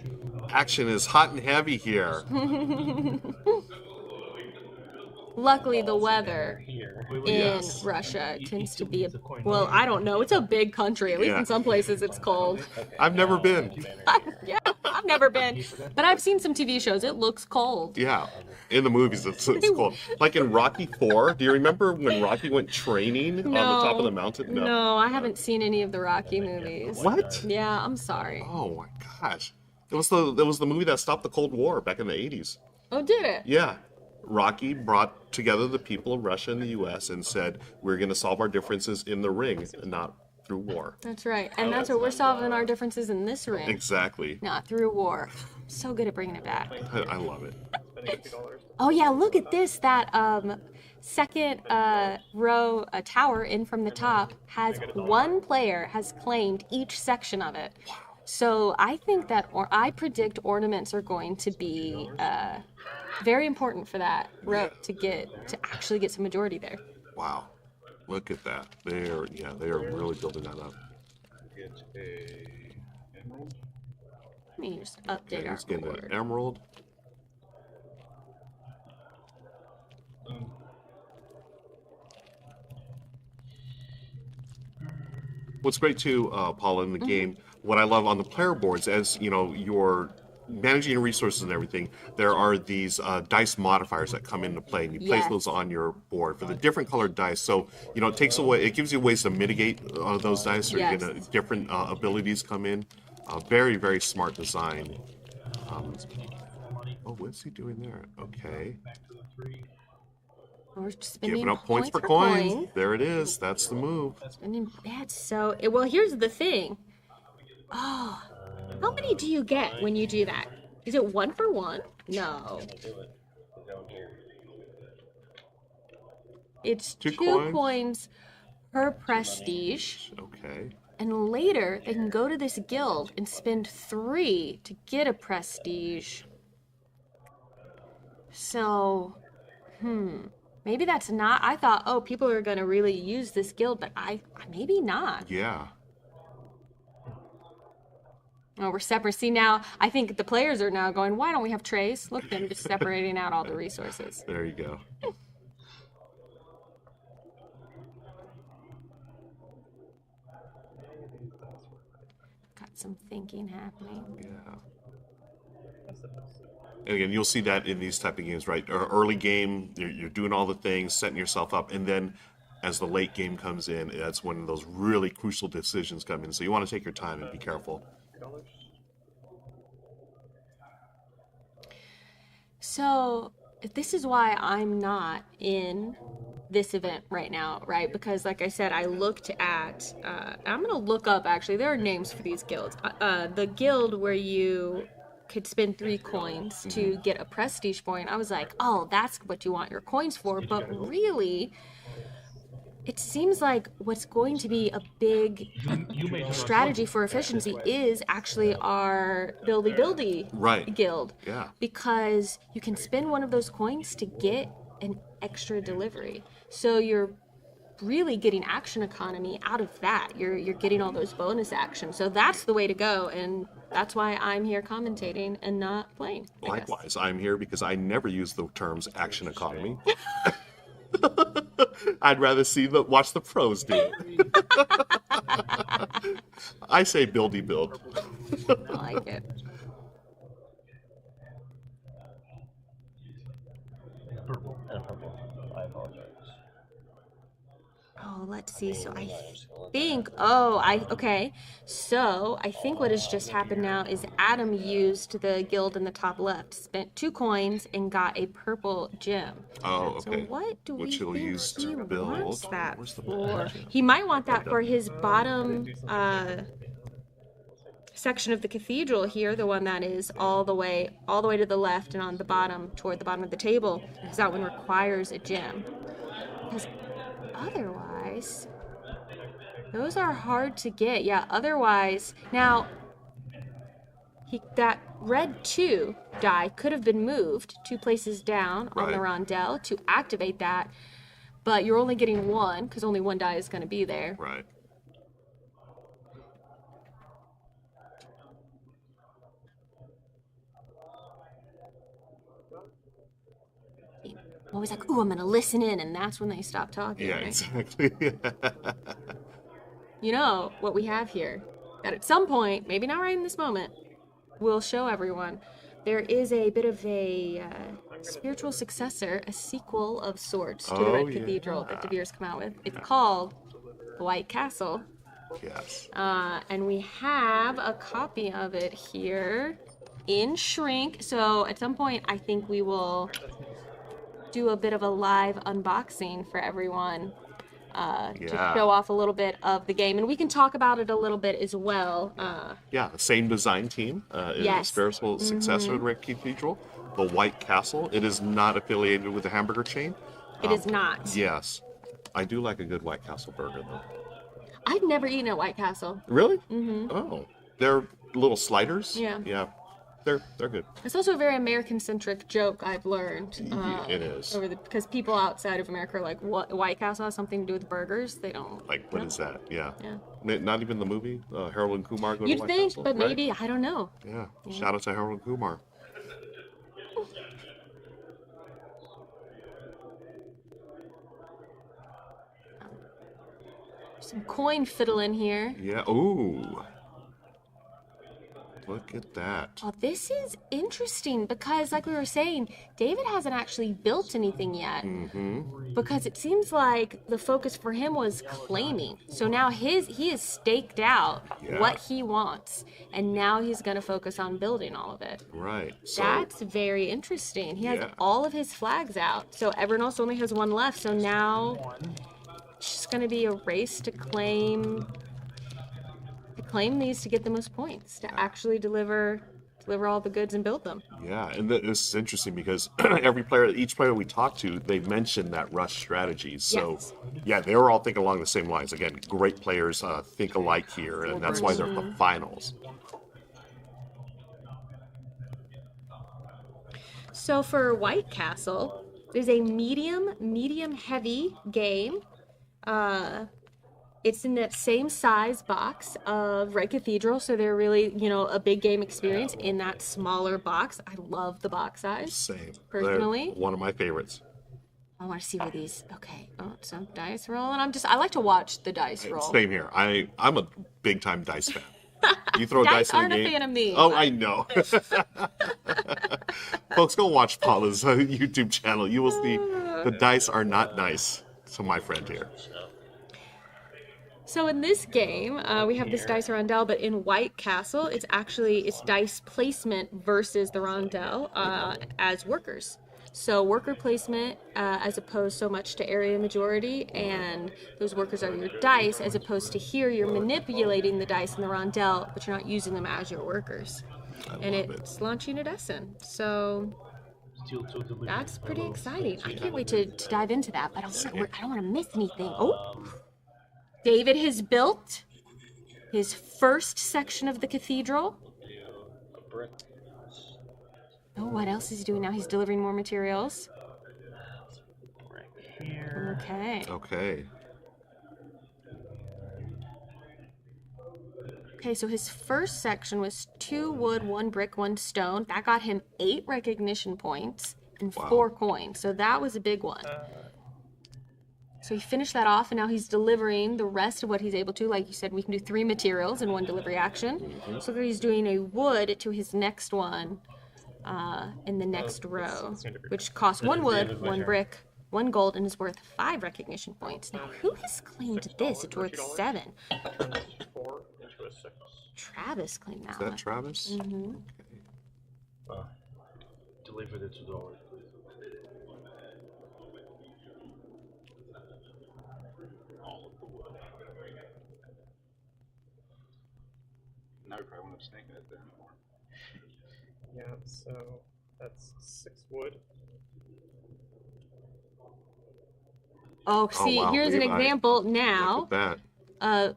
action is hot and heavy here. Luckily, the weather in Yes. Russia tends to be well, I don't know. It's a big country. At least Yeah. in some places it's cold. I've never been. Yeah, I've never been, but I've seen some TV shows. It looks cold. Yeah, in the movies it's cold. Like in Rocky 4. Do you remember when Rocky went training on the top of the mountain? No, I haven't seen any of the Rocky movies. What? Yeah, I'm sorry. Oh my gosh. It was the movie that stopped the Cold War back in the 80s. Oh, did it? Yeah. Rocky brought together the people of Russia and the U.S. and said, we're going to solve our differences in the ring, not through war. That's right. And that's what we're solving our differences in this ring. Exactly. Not through war. So good at bringing it back. I love it. Oh yeah, look at this. That second row tower in from the top has one player has claimed each section of it. So I think that, or I predict ornaments are going to be very important for that row to actually get some majority there. Wow. Look at that. They are really building that up. Get a emerald. Let me just update Okay, our let's get board. an emerald. What's great too, Paula, in the game, what I love on the player boards, as you know, you're managing your resources and everything, there are these dice modifiers that come into play, and you place those on your board for the different colored dice. So, you know, it gives you ways to mitigate those dice, or you get different abilities come in. Very, very smart design. Oh, what's he doing there? Okay. We're spending Giving up points for coins. There it is. That's the move. That's so. Well, here's the thing. Oh, how many do you get when you do that? Is it 1 for 1? No. It's two coins per prestige. Okay. And later, they can go to this guild and spend 3 to get a prestige. So, maybe that's not. I thought, oh, people are going to really use this guild, but maybe not. Yeah. Oh, we're separate. See, now I think the players are now going, why don't we have trays? Look, them just separating out all the resources. There you go. Got some thinking happening. Yeah. And again, you'll see that in these type of games, right? Early game, you're doing all the things, setting yourself up, and then as the late game comes in, that's when those really crucial decisions come in. So you want to take your time and be careful. So this is why I'm not in this event right now, right? Because like I said, I looked at, I'm going to look up, actually, there are names for these guilds. The guild where you could spend 3 coins to get a prestige point, I was like, oh, that's what you want your coins for. But really, it seems like what's going to be a big strategy for efficiency is actually our buildy guild. Yeah. Because you can spend one of those coins to get an extra delivery. So you're really getting action economy out of that. You're getting all those bonus actions. So that's the way to go, and that's why I'm here commentating and not playing. Likewise, I'm here because I never use the terms action economy. I'd rather watch the pros do it. I say buildy build. I like it. Purple and purple. I apologize. Oh, let's see. So I think, okay. So I think what has just happened now is Adam used the guild in the top left, spent 2 coins, and got a purple gem. Oh, okay. So what do Which we he'll think use he to build. wants that Where's the for? gem? He might want that for his bottom section of the cathedral here, the one that is all the way to the left and on the bottom, toward the bottom of the table, because that one requires a gem. Because otherwise, Those are hard to get. Yeah, otherwise, now, that red 2 die could have been moved 2 places down on the rondel to activate that, but you're only getting 1 because only 1 die is going to be there. Right. Always like, ooh, I'm going to listen in, and that's when they stop talking. Yeah, right? exactly. You know what we have here, that at some point, maybe not right in this moment, we'll show everyone. There is a bit of a spiritual successor, a sequel of sorts to the Red Cathedral that De Beers come out with. It's called The White Castle. Yes. And we have a copy of it here in shrink. So at some point, I think we will do a bit of a live unboxing for everyone to show off a little bit of the game. And we can talk about it a little bit as well. The same design team is a spiritual successor to Red Cathedral, the White Castle. It is not affiliated with the hamburger chain. It is not. Yes. I do like a good White Castle burger, though. I've never eaten at White Castle. Really? Mm-hmm. Oh. They're little sliders? Yeah. Yeah. They're good. It's also a very American-centric joke, I've learned. It is. Because people outside of America are like, what, White Castle has something to do with burgers? They don't. Like, what is that? Yeah. Yeah. Not even the movie? Harold and Kumar go You'd to White think, Castle? but maybe, I don't know. Yeah. Shout out to Harold and Kumar. Some coin fiddling here. Yeah. Ooh. Look at that. Oh, this is interesting because, like we were saying, David hasn't actually built anything yet. Mm-hmm. Because it seems like the focus for him was claiming. So now he has staked out what he wants, and now he's going to focus on building all of it. Right. So, that's very interesting. He has all of his flags out, so everyone else only has 1 left. So now it's just going to be a race to claim these to get the most points, to actually deliver all the goods and build them. Yeah, and this is interesting because each player we talk to, they mentioned that rush strategy. So, they were all thinking along the same lines. Again, great players think alike here, and that's why they're the finals. So for White Castle, there's a medium heavy game. It's in that same size box of Red Cathedral, so they're really, a big game experience in that smaller box. I love the box size. Same. Personally. They're one of my favorites. I want to see where these, okay, some dice roll, and I like to watch the dice roll. Same here. I'm a big-time dice fan. You throw dice in the game. Dice aren't a fan of me. Oh, I know. Folks, go watch Paula's YouTube channel. You will see the dice are not nice. So my friend here. So in this game, we have this dice rondel, but in White Castle, it's dice placement versus the rondel as workers. So worker placement as opposed so much to area majority, and those workers are your dice, as opposed to here you're manipulating the dice in the rondel, but you're not using them as your workers. And it's launching at Essen. So that's pretty exciting. I can't wait to dive into that, but I don't want to miss anything. Oh, David has built his first section of the cathedral. Oh, what else is he doing now? He's delivering more materials. Right here. Okay. Okay, so his first section was 2 wood, 1 brick, 1 stone. That got him 8 recognition points and 4 coins. So that was a big one. So he finished that off, and now he's delivering the rest of what he's able to. Like you said, we can do 3 materials in 1 delivery action. Mm-hmm. So he's doing a wood to his next one in the next row, which costs 1 wood, 1 brick, 1 gold, and is worth 5 recognition points. Now, who has claimed this? It's worth 7. Travis claimed that one. Is that Travis? Mm-hmm. Okay. Deliver the $2. Now we probably won't have snake it there anymore. Yeah, so that's 6 wood. Oh, see, here's an example now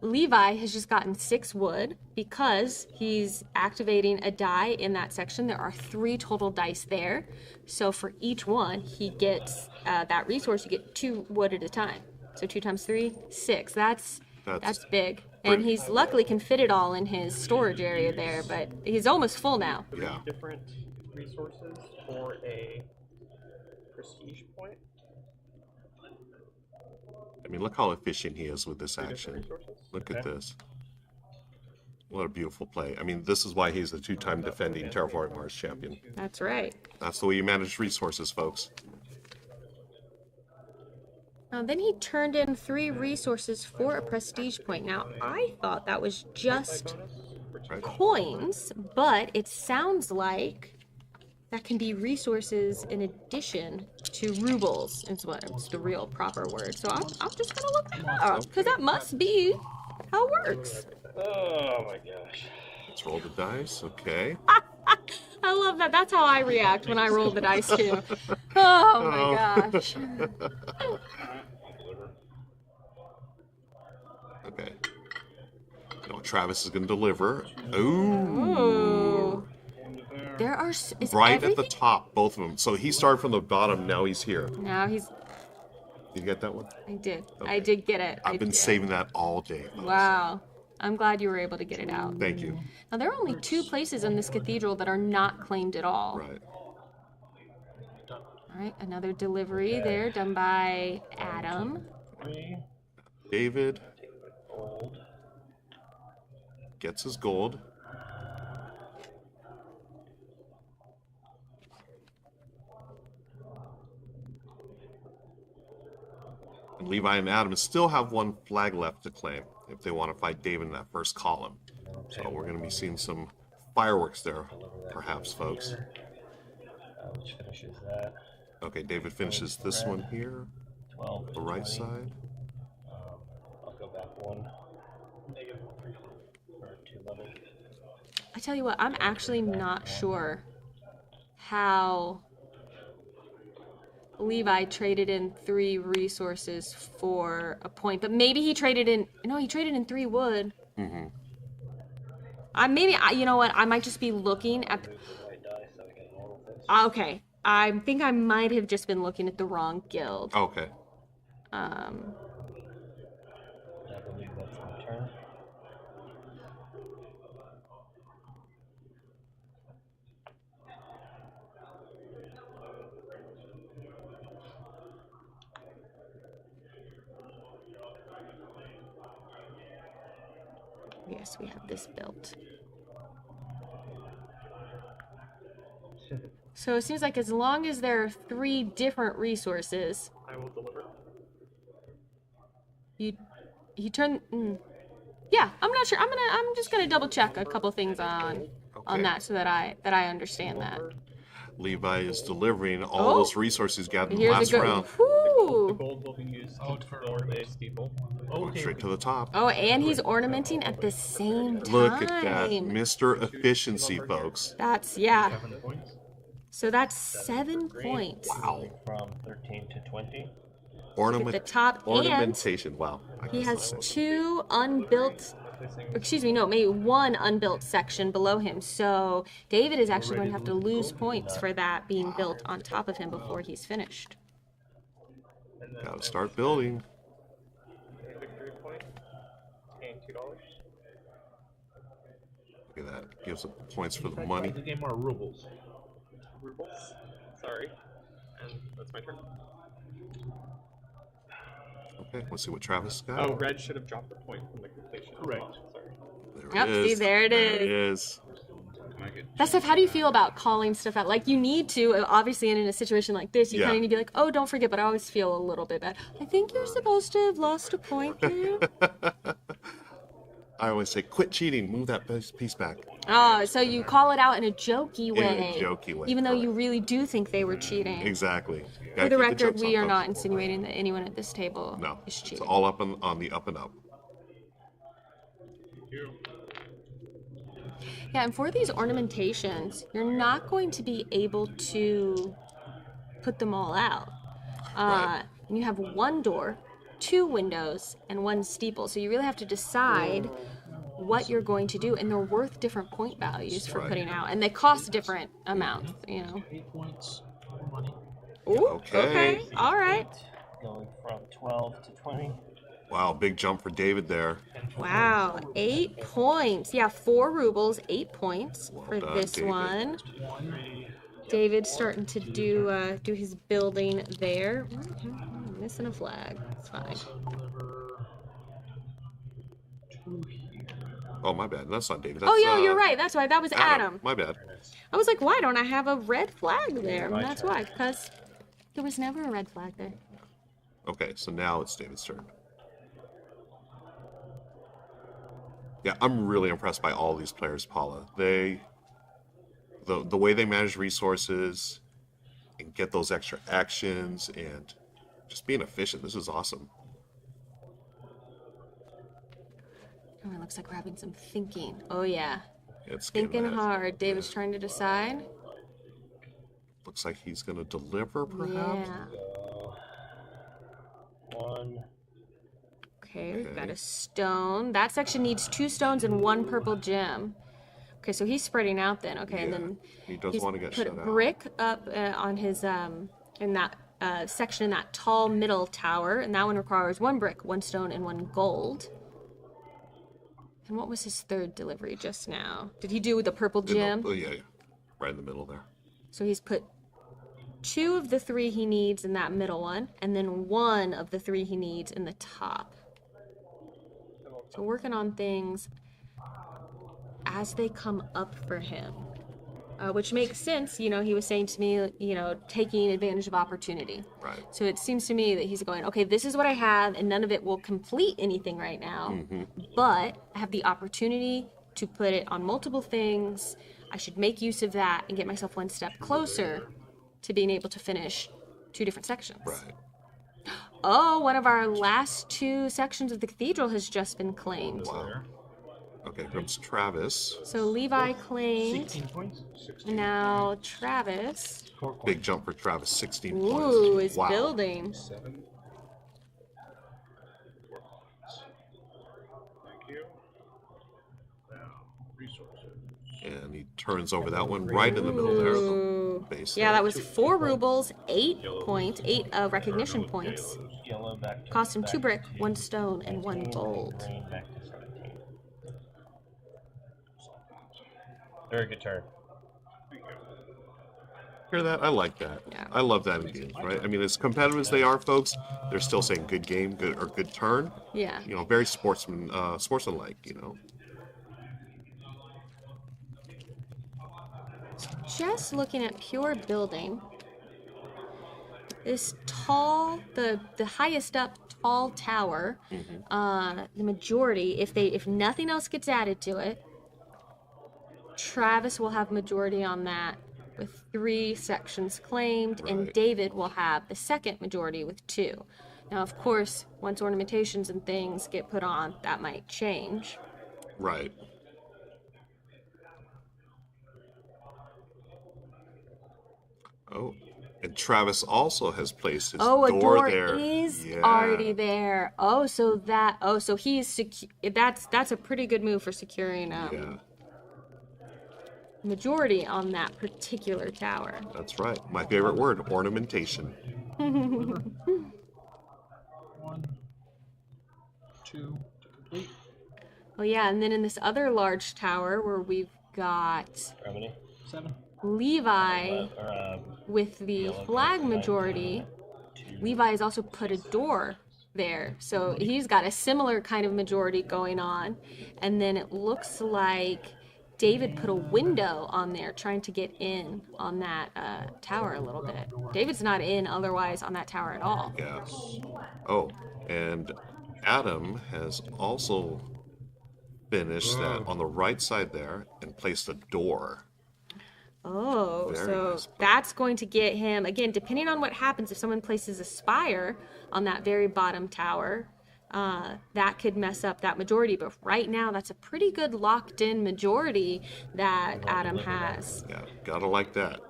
Levi has just gotten 6 wood because he's activating a die in that section. There are 3 total dice there. So for each one, he gets that resource. You get 2 wood at a time. So 2 times 3, 6. That's big. And he's luckily can fit it all in his storage area there, but he's almost full now. 3 different resources for a prestige point. I mean, look how efficient he is with this action. Look at this. What a beautiful play. I mean, this is why he's a 2-time defending Terraforming Mars champion. That's right. That's the way you manage resources, folks. Then he turned in 3 resources for a prestige point. Now, I thought that was just coins, but it sounds like that can be resources in addition to rubles, is what's the real proper word. So I'm just gonna look that up, because that must be how it works. Oh my gosh. Let's roll the dice, okay. I love that. That's how I react when I roll the dice too. Oh my gosh. Okay. Now Travis is gonna deliver. Ooh. There are right at the top, both of them. So he started from the bottom. Now he's here. Now he's. Did you get that one? I did. Okay. I did get it. I've been saving that all day. Folks. Wow. I'm glad you were able to get it out. Thank you. Now there are only 2 places in this cathedral that are not claimed at all. Right. All right. Another delivery there done by Adam. David gets his gold. And Levi and Adam still have 1 flag left to claim if they want to fight David in that first column. So we're going to be seeing some fireworks there, perhaps, folks. Which finishes that. Okay, David finishes this one here, 12. the right side. I'll go back 1. Or 2 levels. I tell you what, I'm actually not sure how Levi traded in 3 resources for a point, but maybe he traded in. No, he traded in 3 wood. Mm-hmm. You know what? I might just be looking at. Okay, I think I might have just been looking at the wrong guild. Okay. I believe that's my turn. Yes, we have this built. So it seems like as long as there are 3 different resources, I will deliver. you turn. Yeah, I'm not sure. I'm just gonna double check a couple things on that so that I understand that. Levi is delivering all those resources gathered in the Here's last a round. The gold will be used to build a steeple. Going straight to the top. Oh, and he's ornamenting at the same time. Look at that, Mr. Efficiency, folks. That's, yeah. So that's 7 points. Wow. From 13 to 20. At the top, Ornamentation. Wow. He has 2 unbuilt. Excuse me, no, maybe 1 unbuilt section below him. So David is actually going to have to lose points for that being built on top of him before he's finished. Gotta start building. Victory point. Paying $2. Look at that. Gives up points for the money. The game are rubles. Rubles. Sorry. And that's my turn. Okay, let's see what Travis got. Oh, red should have dropped the point from the completion. Correct. Sorry. There it is. See, there it is. There it is. That stuff, how do you feel about calling stuff out? Like, you need to, obviously, and in a situation like this, you kind of need to be like, oh, don't forget, but I always feel a little bit bad. I think you're supposed to have lost a point there. I always say, quit cheating, move that piece back. Oh, so you call it out in a jokey way. In a jokey way. Even though you really do think they were cheating. Exactly. For the record, we are not insinuating that anyone at this table is cheating. It's all up on the up and up. Yeah, and for these ornamentations, you're not going to be able to put them all out. Right. And you have 1 door 2 windows, and 1 steeple. So you really have to decide what you're going to do, and they're worth different point values for putting out, and they cost different amounts, you know. 8 points, more money. Ooh, Okay. all right. Going from 12 to 20. Wow, big jump for David there. Wow, 8 points. Yeah, 4 rubles, 8 points for done, this David. one. David's starting to do his building there. Missing a flag. It's fine. Deliver 2 here. Oh, my bad. That's not David. Oh, That's, yeah, you're right. That's why. That was Adam. My bad. I was like, why don't I have a red flag there? My And that's turn. why, because there was never a red flag there. Okay, so now it's David's turn. Yeah, I'm really impressed by all these players, Paula. The way they manage resources and get those extra actions and just being efficient. This is awesome. Oh, it looks like we're having some thinking. Oh, yeah. It's Thinking getting that. hard. David's trying to decide. Looks like he's going to deliver, perhaps. Yeah. 1. Okay, we've got a stone. That section needs 2 stones and 1 purple gem. Okay, so he's spreading out then. Okay, and Yeah, then he does he's want to get put shut a out. brick up on his in that section in that tall middle tower, and that one requires 1 brick, 1 stone, and 1 gold. And what was his 3rd delivery just now? Did he do the purple gem? Oh, yeah, right in the middle there. So he's put 2 of the 3 he needs in that middle one, and then 1 of the 3 he needs in the top. So working on things as they come up for him, which makes sense. You know, he was saying to me, you know, taking advantage of opportunity. Right. So it seems to me that he's going, okay, this is what I have, and none of it will complete anything right now, but I have the opportunity to put it on multiple things. I should make use of that and get myself 1 step closer to being able to finish 2 different sections. Right. Oh, one of our last 2 sections of the cathedral has just been claimed. Wow. Okay, comes Travis. So Levi claimed, 16 points. and now Travis, 4 points. Big jump for Travis, 16 ooh, points. is Wow. building. 7. 4 points. Thank you. Now, resources. And he turns over that one right in the middle there. Ooh. The base Yeah, there. that was 4 rubles, 8 points, 8 recognition points. Yellow back to Cost him back 2 to brick, 1 stone, and 1 18, gold. Green back to 17. Very good turn. Hear that? I like that. Yeah. I love that in games, right? I mean, as competitive as they are, folks, they're still saying good game, good or good turn. Yeah. You know, very sportsmanlike. You know. Just looking at pure building, this tall, the highest up tall tower, the majority, if nothing else gets added to it, Travis will have majority on that with 3 sections claimed, and Right. David will have the second majority with 2. Now, of course, once ornamentations and things get put on, that might change. Right. Oh, and Travis also has placed his Oh, a door there. is Yeah. already there. Oh, so he's that's a pretty good move for securing Yeah, majority on that particular tower. that's right. My favorite word, ornamentation. 1, 2 to complete. Oh yeah, and then in this other large tower where we've got How many? 7. Levi Or, with the flag majority, Levi has also put a door there. So he's got a similar kind of majority going on. And then it looks like David put a window on there trying to get in on that tower a little bit. David's not in otherwise on that tower at all. Yeah. Oh, and Adam has also finished that on the right side there and placed a door. Oh, Very so nice. that's going to get him, again, depending on what happens, if someone places a spire on that very bottom tower, that could mess up that majority. But right now, that's a pretty good locked in majority that Adam has. Yeah, gotta like that.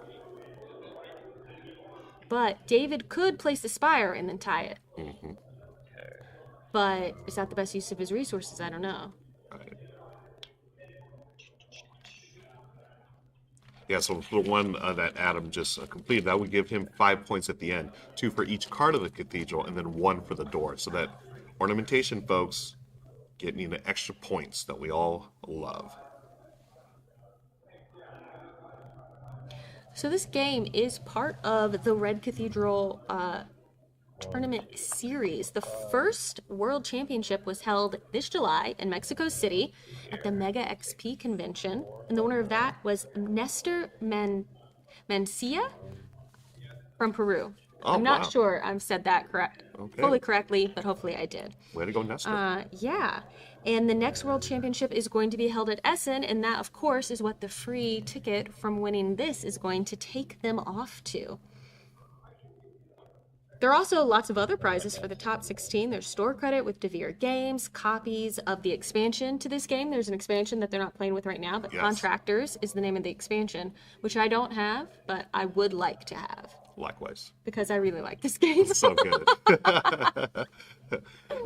But David could place the spire and then tie it. but is that the best use of his resources? I don't know. Right. Yeah, so the one that Adam just completed, that would give him 5 points at the end, 2 for each card of the cathedral, and then 1 for the door. So that ornamentation, folks, getting you the extra points that we all love. So this game is part of the Red Cathedral tournament series. The first World Championship was held this July in Mexico City at the Mega XP convention, and the winner of that was Nestor Mancilla from Peru. Oh, I'm not wow. sure I've said that fully correctly, but hopefully I did. Way to go, Nestor. Yeah. And the next World Championship is going to be held at Essen, and that, of course, is what the free ticket from winning this is going to take them off to. There are also lots of other prizes for the top 16. There's store credit with Devere Games, copies of the expansion to this game. There's an expansion that they're not playing with right now, but Yes. Contractors is the name of the expansion, which I don't have, but I would like to have. Likewise. Because I really like this game. So good.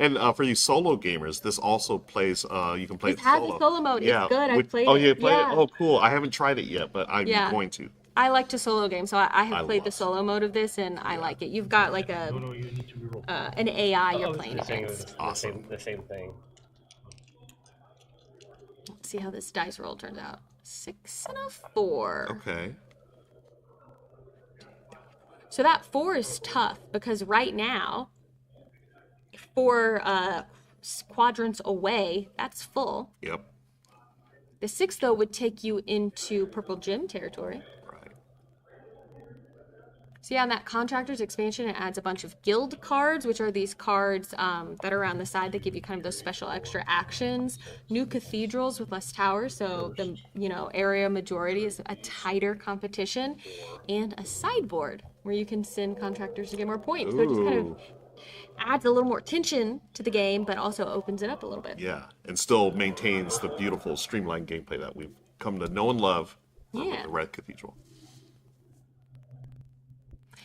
And for you solo gamers, this also plays, you can play It it has solo. a solo mode. It's good. I've played it. Oh, you played Yeah. it? Oh, cool. I haven't tried it yet, but I'm Yeah. going to. I like to solo game, so I have I played the love solo mode of this, and I like it. You've got like a No, you need to reroll. an AI you're I was playing just saying it was against. Awesome. the same thing. Let's see how this dice roll turns out. 6 and a 4. Okay. So that 4 is tough because right now, 4 quadrants away, that's full. Yep. The 6, though, would take you into Purple Gym territory. Right. So yeah, on that Contractors expansion, it adds a bunch of guild cards, which are these cards that are around the side that give you kind of those special extra actions. New cathedrals with less towers, so the area majority is a tighter competition, and a sideboard where you can send contractors to get more points. So it just kind of Ooh. adds a little more tension to the game, but also opens it up a little bit. Yeah. And still maintains the beautiful streamlined gameplay that we've come to know and love from Yeah. the Red Cathedral.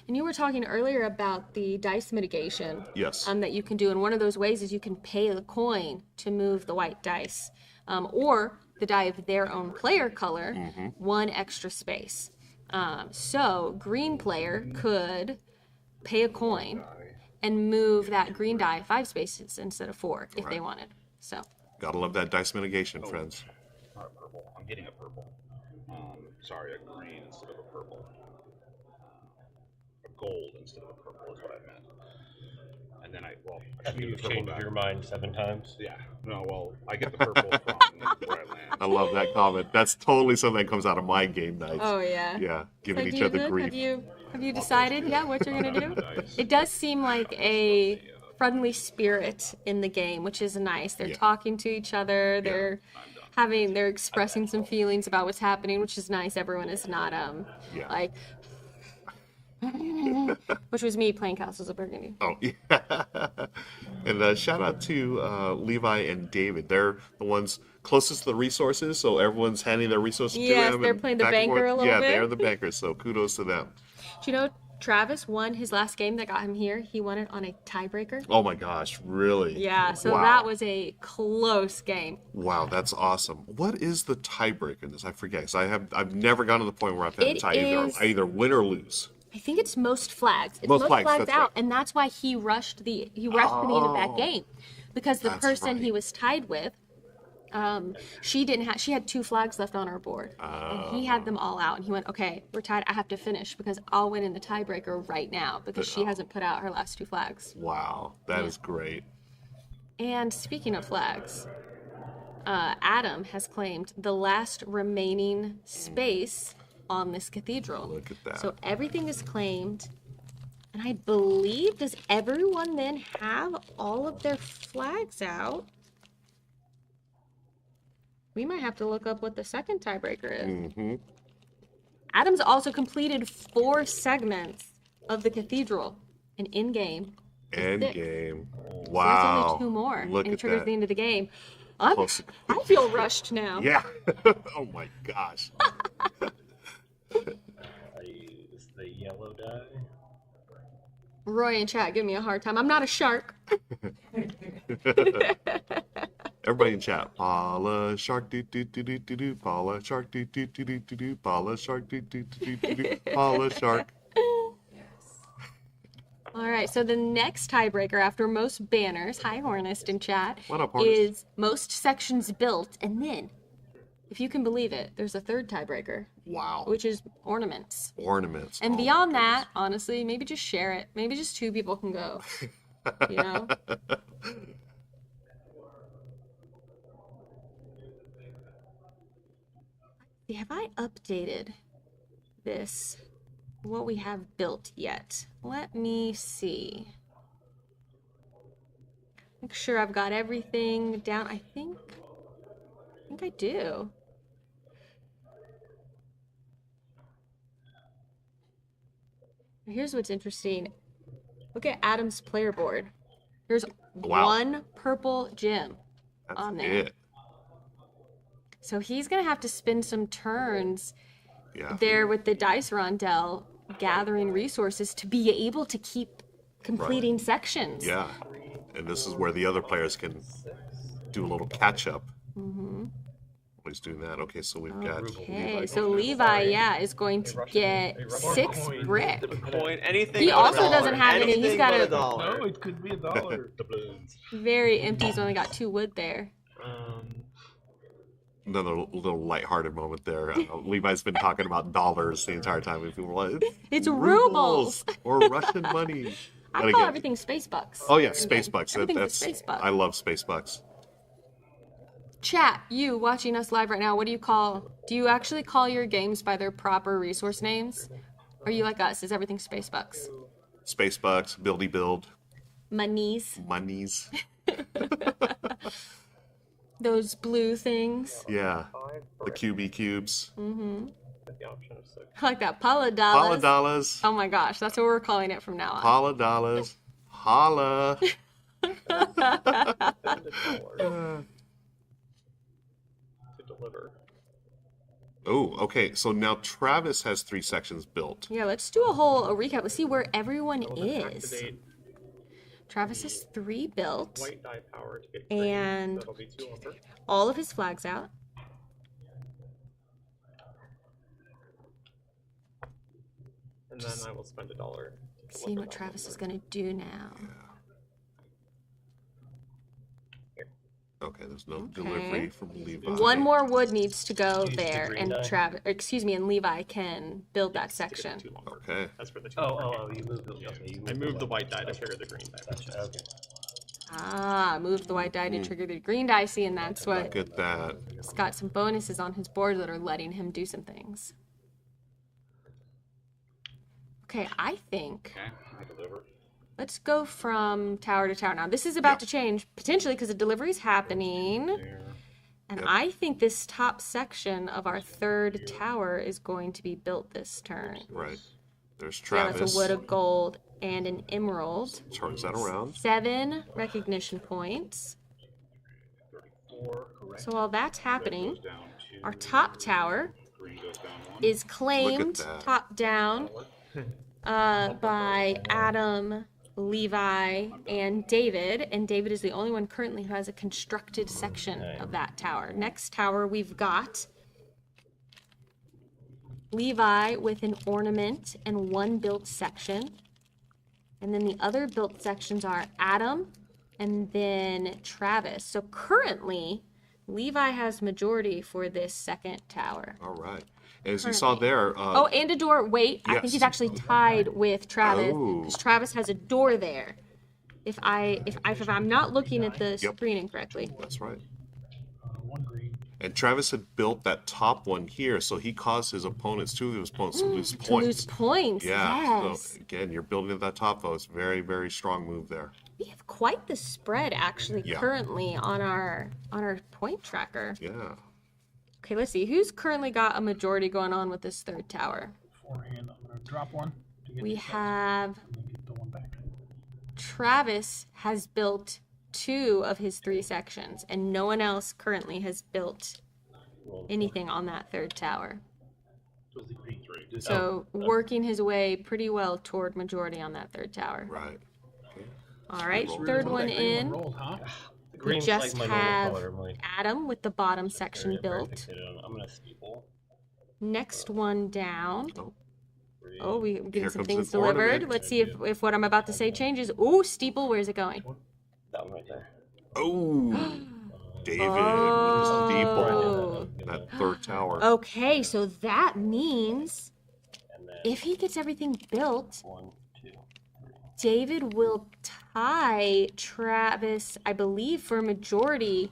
And you were talking earlier about the dice mitigation. Yes. That you can do, and one of those ways is you can pay the coin to move the white dice, or the die of their own player color, one extra space. So green player could pay a coin and move that green die 5 spaces instead of 4 if they wanted. So Gotta love that dice mitigation, friends. Not a purple. I'm getting a purple. Sorry, a green instead of a purple. A gold instead of a purple is what I meant. And then I Have should get you the purple changed back. your mind 7 times? Yeah. No, well, I get the purple from where I land. I love that comment. That's totally something that comes out of my game nights. oh yeah. Yeah, giving Like, each other David, grief. have you decided what you're gonna do? It does seem like a friendly spirit in the game, which is nice. They're Yeah. talking to each other. They're expressing some feelings about what's happening, which is nice. Everyone is not Yeah. like which was me playing Castles of Burgundy. Oh, yeah. And shout out to Levi and David. They're the ones closest to the resources, so everyone's handing their resources to Yes, them. they're and playing the back and banker forth. a little Yeah, bit. they're the bankers, so kudos to them. Do you know Travis won his last game that got him here? He won it on a tiebreaker. Oh my gosh, really? Yeah, so Wow. that was a close game. Wow, that's awesome. What is the tiebreaker in this? I forget, because I've never gotten to the point where I've had a It tie. is- I either win or lose. I think it's most flags. It's Most most, flags, flags that's out, right. and that's why he rushed to the end of that game, because the That's person he right. was tied with, she had 2 flags left on her board, and he had them all out, and he went, "Okay, we're tied. I have to finish because I'll win in the tiebreaker right now because she hasn't put out her last 2 flags." Wow, that is great. And speaking of flags, Adam has claimed the last remaining space on this cathedral. Look at that. So everything is claimed. And I believe, does everyone then have all of their flags out? We might have to look up what the second tiebreaker is. Mm-hmm. Adam's also completed 4 segments of the cathedral. And in-game, Endgame. there's Wow. only 2 more. Look and at triggers that. the end of the game. Close. I feel rushed now. Yeah. Oh my gosh. I use the yellow die. Roy in chat, give me a hard time. I'm not a shark. Everybody in chat. Paula shark do do do do do do. Paula shark do do do do do do. Paula shark do do do do do. Paula shark. All right, so the next tiebreaker after most banners, hi Hornist in chat, What up, Hornist? is most sections built, and then, if you can believe it, there's a third tiebreaker. Wow. Which is ornaments. Ornaments. And Oh, beyond my that, honestly, maybe just share it. Maybe just 2 people can go. You know? Have I updated this? What we have built yet? Let me see. Make sure I've got everything down. I think I do. Here's what's interesting. Look at Adam's player board. There's Wow. 1 purple gem That's on there. it. So he's gonna have to spend some turns Yeah. there with the dice rondelle, gathering resources to be able to keep completing sections. Yeah. And this is where the other players can do a little catch up. Mm-hmm. He's doing that. Okay, so we've got. Okay, so Levi, yeah, is going to get 6 brick. Coin, anything. He but a also dollar. doesn't have any. He's Anything got but a dollar. No, it could be $1. Doubloons. very empty. He's only got 2 wood there. Another little lighthearted moment there. Levi's been talking about dollars the entire time. And people are like, It's rubles. or Russian money. I And call again- everything space bucks. Oh yeah, space bucks. Everything's a That's space buck. I love space bucks. Chat, you watching us live right now, what do you call? Do you actually call your games by their proper resource names? Or are you like us? Is everything space bucks? Space bucks, buildy build, Monies. monies. Those blue things. Yeah, the QB cubes. Mm-hmm. The option of 6. I like that. Paula dollars. Paula dollars. Oh my gosh, that's what we're calling it from now on. Paula dollars. Holla. To deliver. Oh, okay. So now Travis has 3 sections built. Yeah, let's do a recap. Let's see where everyone I will then is. activate Travis has 3 built. white die power to get green, And so that'll be 2 over. all of his flags out. And then I will spend $1. to Seeing deliver what that Travis is number. going to do now. Okay, there's no Okay. delivery from Levi. 1 more wood needs to go Needs to there, green and die. Travis, and Levi can build that To get the section. 2 longer. Okay. That's for the 2 Oh, longer. you moved it. Okay, you I moved the white die to trigger the green die. Gotcha. Okay. Ah, move the white die to trigger the green die. See, and that's what Look at that. he's got some bonuses on his board that are letting him do some things. Okay, I think Okay, I deliver. let's go from tower to tower. Now, this is about to change, potentially because the delivery's happening. There. And Yep. I think this top section of our 3rd tower is going to be built this turn. Right. There's So yeah, Travis. that's a wood of gold and an emerald. Turns that around. 7 recognition points. 34, correct. So while that's happening, Goes down to our top tower green goes down 1. is claimed that. top down by Adam, Levi, and David. And David is the only one currently who has a constructed section of that tower. Next tower we've got Levi with an ornament and 1 built section. And then the other built sections are Adam and then Travis. So currently, Levi has majority for this 2nd tower. All right. As you saw there. Oh, and a door. Wait, I think Yes. he's actually tied with Travis Oh. because Travis has a door there. If I'm not looking at the screen incorrectly. That's right. One green. And Travis had built that top one here, so he caused his opponents, 2 of his opponents, to lose To points. lose points. Yeah. Yes. So again, you're building at that top, though. It's very, very strong move there. We have quite the spread actually Yeah. currently on our point tracker. Yeah. Okay, let's see. Who's currently got a majority going on with this 3rd tower? Beforehand, I'm gonna drop one to get We the six, have and then get the one back. Travis has built 2 of his 3 sections, and no one else currently has built anything on that 3rd tower. Was the green 3. So working his way pretty well toward majority on that 3rd tower. Right. All right, Roll. third That one green in. rolled, huh? The We green's just like my normal have color. My Adam with the bottom section very built. fixated on. I'm gonna steeple. Next one down. Oh, Three. Oh, we're getting Here some comes things an ornament. delivered. Let's see if what I'm about to say changes. Ooh, steeple, where's it going? That one right there. oh, David Oh. with the steeple. That third tower. Okay, so that means And then if he gets everything built, 1, 2, 3. David will tie Travis, I believe, for majority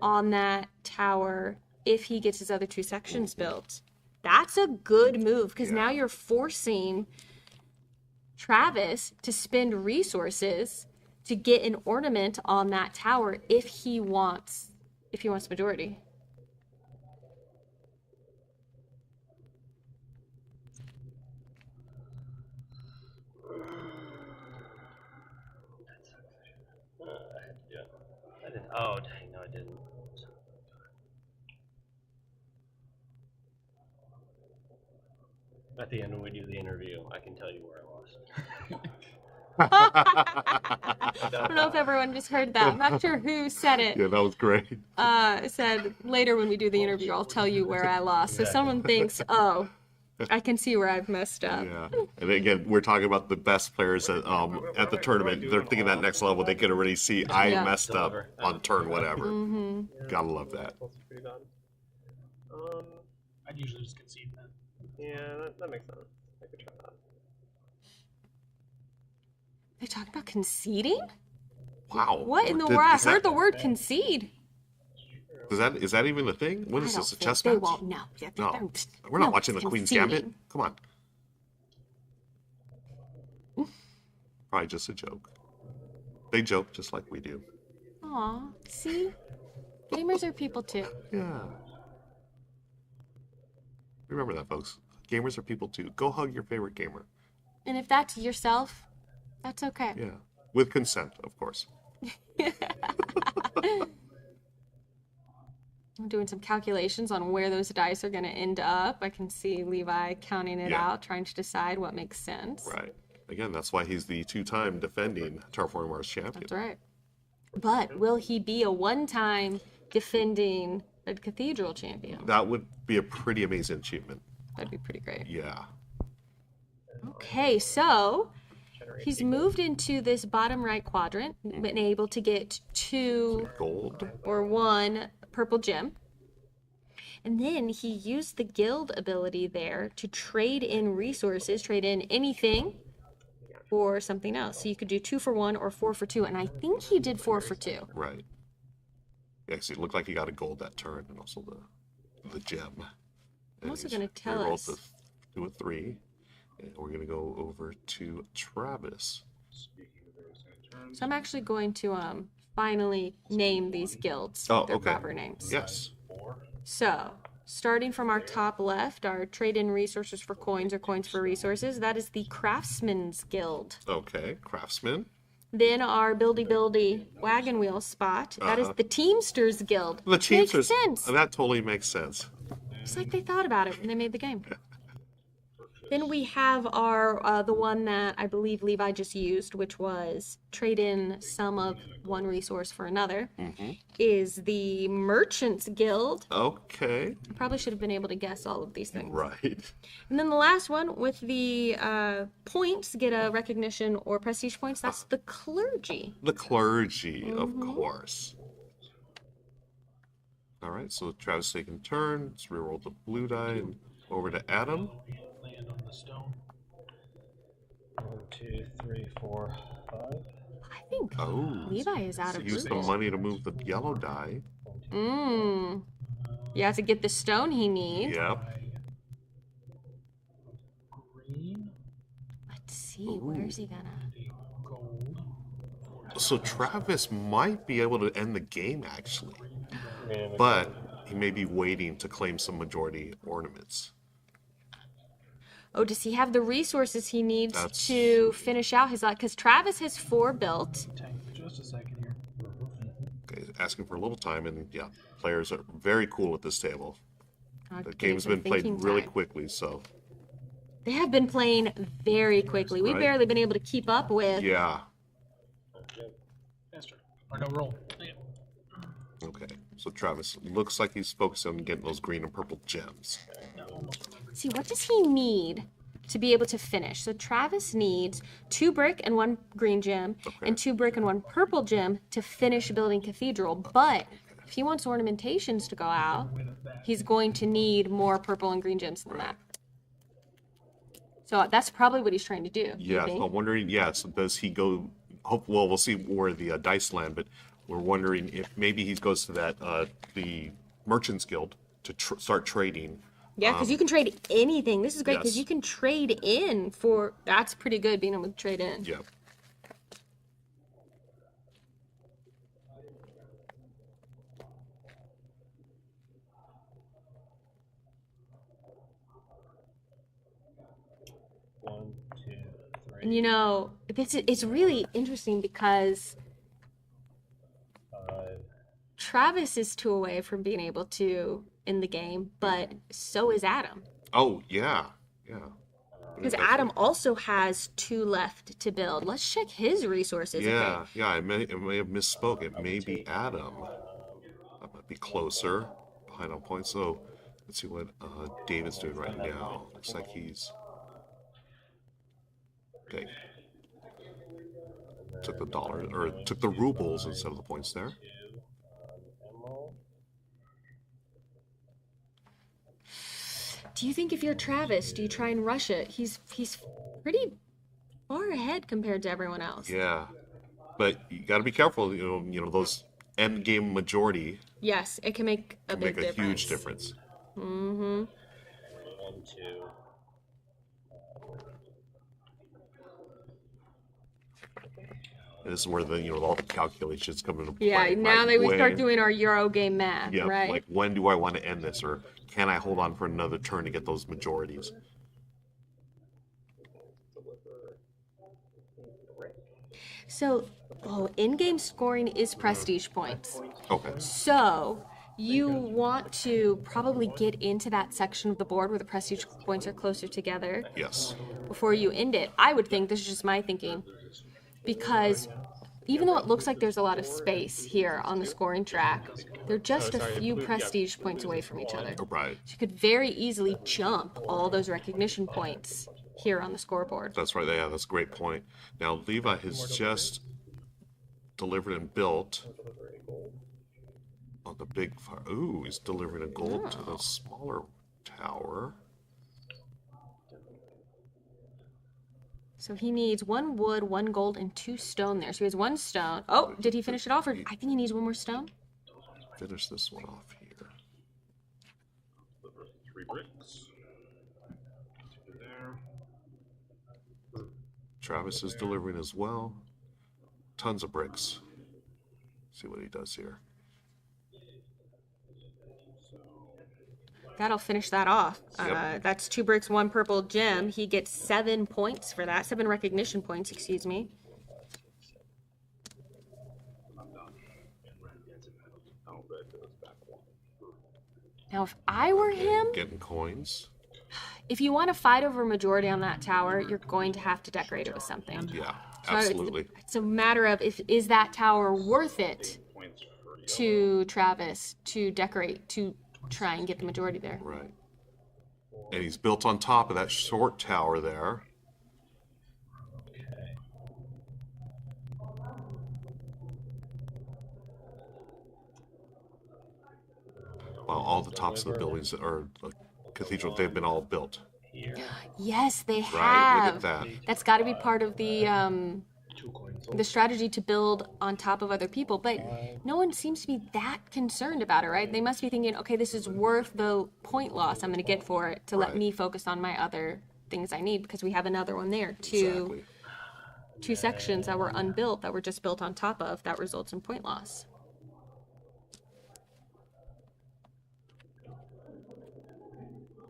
on that tower if he gets his other two sections built. That's a good move because now you're forcing Travis to spend resources to get an ornament on that tower if he wants majority. I had to do it. I didn't. Oh, dang, no, I didn't. At the end, when we do the interview, I can tell you where I lost. I don't know if everyone just heard that. I'm not sure who said it. Yeah, that was great. Said later when we do the interview, I'll tell you where I lost. So someone thinks, oh, I can see where I've messed up. Yeah, and again, we're talking about the best players at the tournament. They're thinking that next level. They can already see I Yeah. messed up on turn whatever. Mm-hmm. Gotta love that. That's pretty bad. I'd usually just concede that. Yeah, that makes sense. I could try that. They talking about conceding? Wow. What in the Did- world? is I've heard that- the word concede. Is that even a thing? What I is don't this, a think chess they match? won't. No. No. We're not watching the Queen's Gambit. conceding. Come on. Probably just a joke. They joke just like we do. Aw, see? Gamers are people too. Yeah. Remember that, folks. Gamers are people too. Go hug your favorite gamer. And if that's yourself, that's okay. Yeah. With consent, of course. I'm doing some calculations on where those dice are going to end up. I can see Levi counting it out, trying to decide what makes sense. Right. Again, that's why he's the two-time defending Terraforming Mars champion. That's right. But will he be a one-time defending Red Cathedral champion? That would be a pretty amazing achievement. That'd be pretty great. Yeah. Okay, so he's moved into this bottom right quadrant, been able to get 2 Gold. or 1 purple gem. And then he used the guild ability there to trade in resources, trade in anything for something else. So you could do 2 for 1 or 4 for 2. And I think he did 4 for 2. Right. Yeah, because it looked like he got a gold that turn and also the gem. I'm also going to tell rolled us. the 2 and 3. And we're going to go over to Travis. So I'm actually going to finally name these guilds Oh, with their okay. proper names. Yes. So, starting from our top left, our trade in resources for coins or coins for resources, that is the Craftsman's Guild. Okay. Craftsman. Then our buildy wagon wheel spot, that is the Teamsters Guild. The Teamsters. Makes sense. That totally makes sense. It's like they thought about it when they made the game. Then we have our the one that I believe Levi just used, which was trade in some of one resource for another, is the Merchants Guild. Okay. I probably should have been able to guess all of these things. Right. And then the last one with the points, get a recognition or prestige points, that's the Clergy. The clergy, of course. All right, so Travis taking turn. Let's reroll the blue die and over to Adam. Land on the stone. 1, 2, 3, 4, 5. I think Oh. Levi is out of Use the blues. money to move the yellow die. Yeah, to get the stone he needs. Yep. Green. Let's see, where's he gonna? Gold. So Travis might be able to end the game, actually. But he may be waiting to claim some majority ornaments. Oh, does he have the resources he needs That's- to finish out his life? Because Travis has 4 built. Tank for just a second here. Okay, asking for a little time, and yeah, players are very cool at this table. I'll The give game's some been played thinking really time. quickly, so They have been playing very quickly. We've Right. barely been able to keep up with yeah. Faster. Or no, roll. Yeah. Okay, so Travis looks like he's focused on getting those green and purple gems. No, almost. See, what does he need to be able to finish? So Travis needs 2 brick and 1 green gem, and 2 brick and 1 purple gem to finish building Cathedral. But if he wants ornamentations to go out, he's going to need more purple and green gems than that. So that's probably what he's trying to do. Yeah, I'm wondering, so does he go, well, we'll see where the dice land, but we're wondering if maybe he goes to that, the Merchants Guild to start trading. Yeah, because you can trade anything. This is great because Yes. you can trade in for, that's pretty good being able to trade in. Yeah. One, two, three. And you know, it's really interesting because Travis is 2 away from being able to in the game, but so is Adam. Oh, yeah. Because Adam also has 2 left to build. Let's check his resources. Yeah, I may have misspoke. It may be Adam. That might be closer, behind on points. So let's see what David's doing right now. Looks like he's okay. Took the dollar or took the rubles instead of the points there. Do you think if you're Travis, do you try and rush it? He's pretty far ahead compared to everyone else. Yeah, but you got to be careful. You know those end game majority Yes, it can make a can big make a difference. huge difference. Mm-hmm. 1, 2. And this is where the all the calculations come into play. Yeah, now right? that we When- start doing our Euro game math, Yeah, right? like when do I want to end this, or can I hold on for another turn to get those majorities? So, in-game scoring is prestige points. Okay. So, you want to probably get into that section of the board where the prestige points are closer together Yes. before you end it. I would think, this is just my thinking, because even though it looks like there's a lot of space here on the scoring track, they're just a few prestige points away from each other. Right. So you could very easily jump all those recognition points here on the scoreboard. That's right. Yeah, that's a great point. Now Levi has just delivered and built on the big fire. Ooh, he's delivering a gold to the smaller tower. So he needs 1 wood, 1 gold, and 2 stone there. So he has 1 stone. Oh, did he finish it off? Or I think he needs 1 more stone. Finish this one off here. Deliver 3 bricks. 2 there. Travis is delivering as well. Tons of bricks. See what he does here. That'll finish that off. Yep. That's 2 bricks, 1 purple gem. He gets 7 points for that. 7 recognition points, excuse me. I'm done. Oh, red goes back 1. Now, if I were him, Getting coins. if you want to fight over a majority on that tower, you're going to have to decorate it with something. Yeah, So absolutely. It's a matter of is that tower worth it Points for yellow. to Travis to decorate, to try and get the majority there. Right. And he's built on top of that short tower there. Well, all the tops of the buildings that are cathedral, they've been all built. Yes, they Right, have. look at that. That's got to be part of the strategy to build on top of other people. But no one seems to be that concerned about it, right? They must be thinking, okay, this is worth the point loss I'm going to get for it to let Right. me focus on my other things I need, because we have another one there. Exactly. Two sections that were unbuilt that were just built on top of that results in point loss.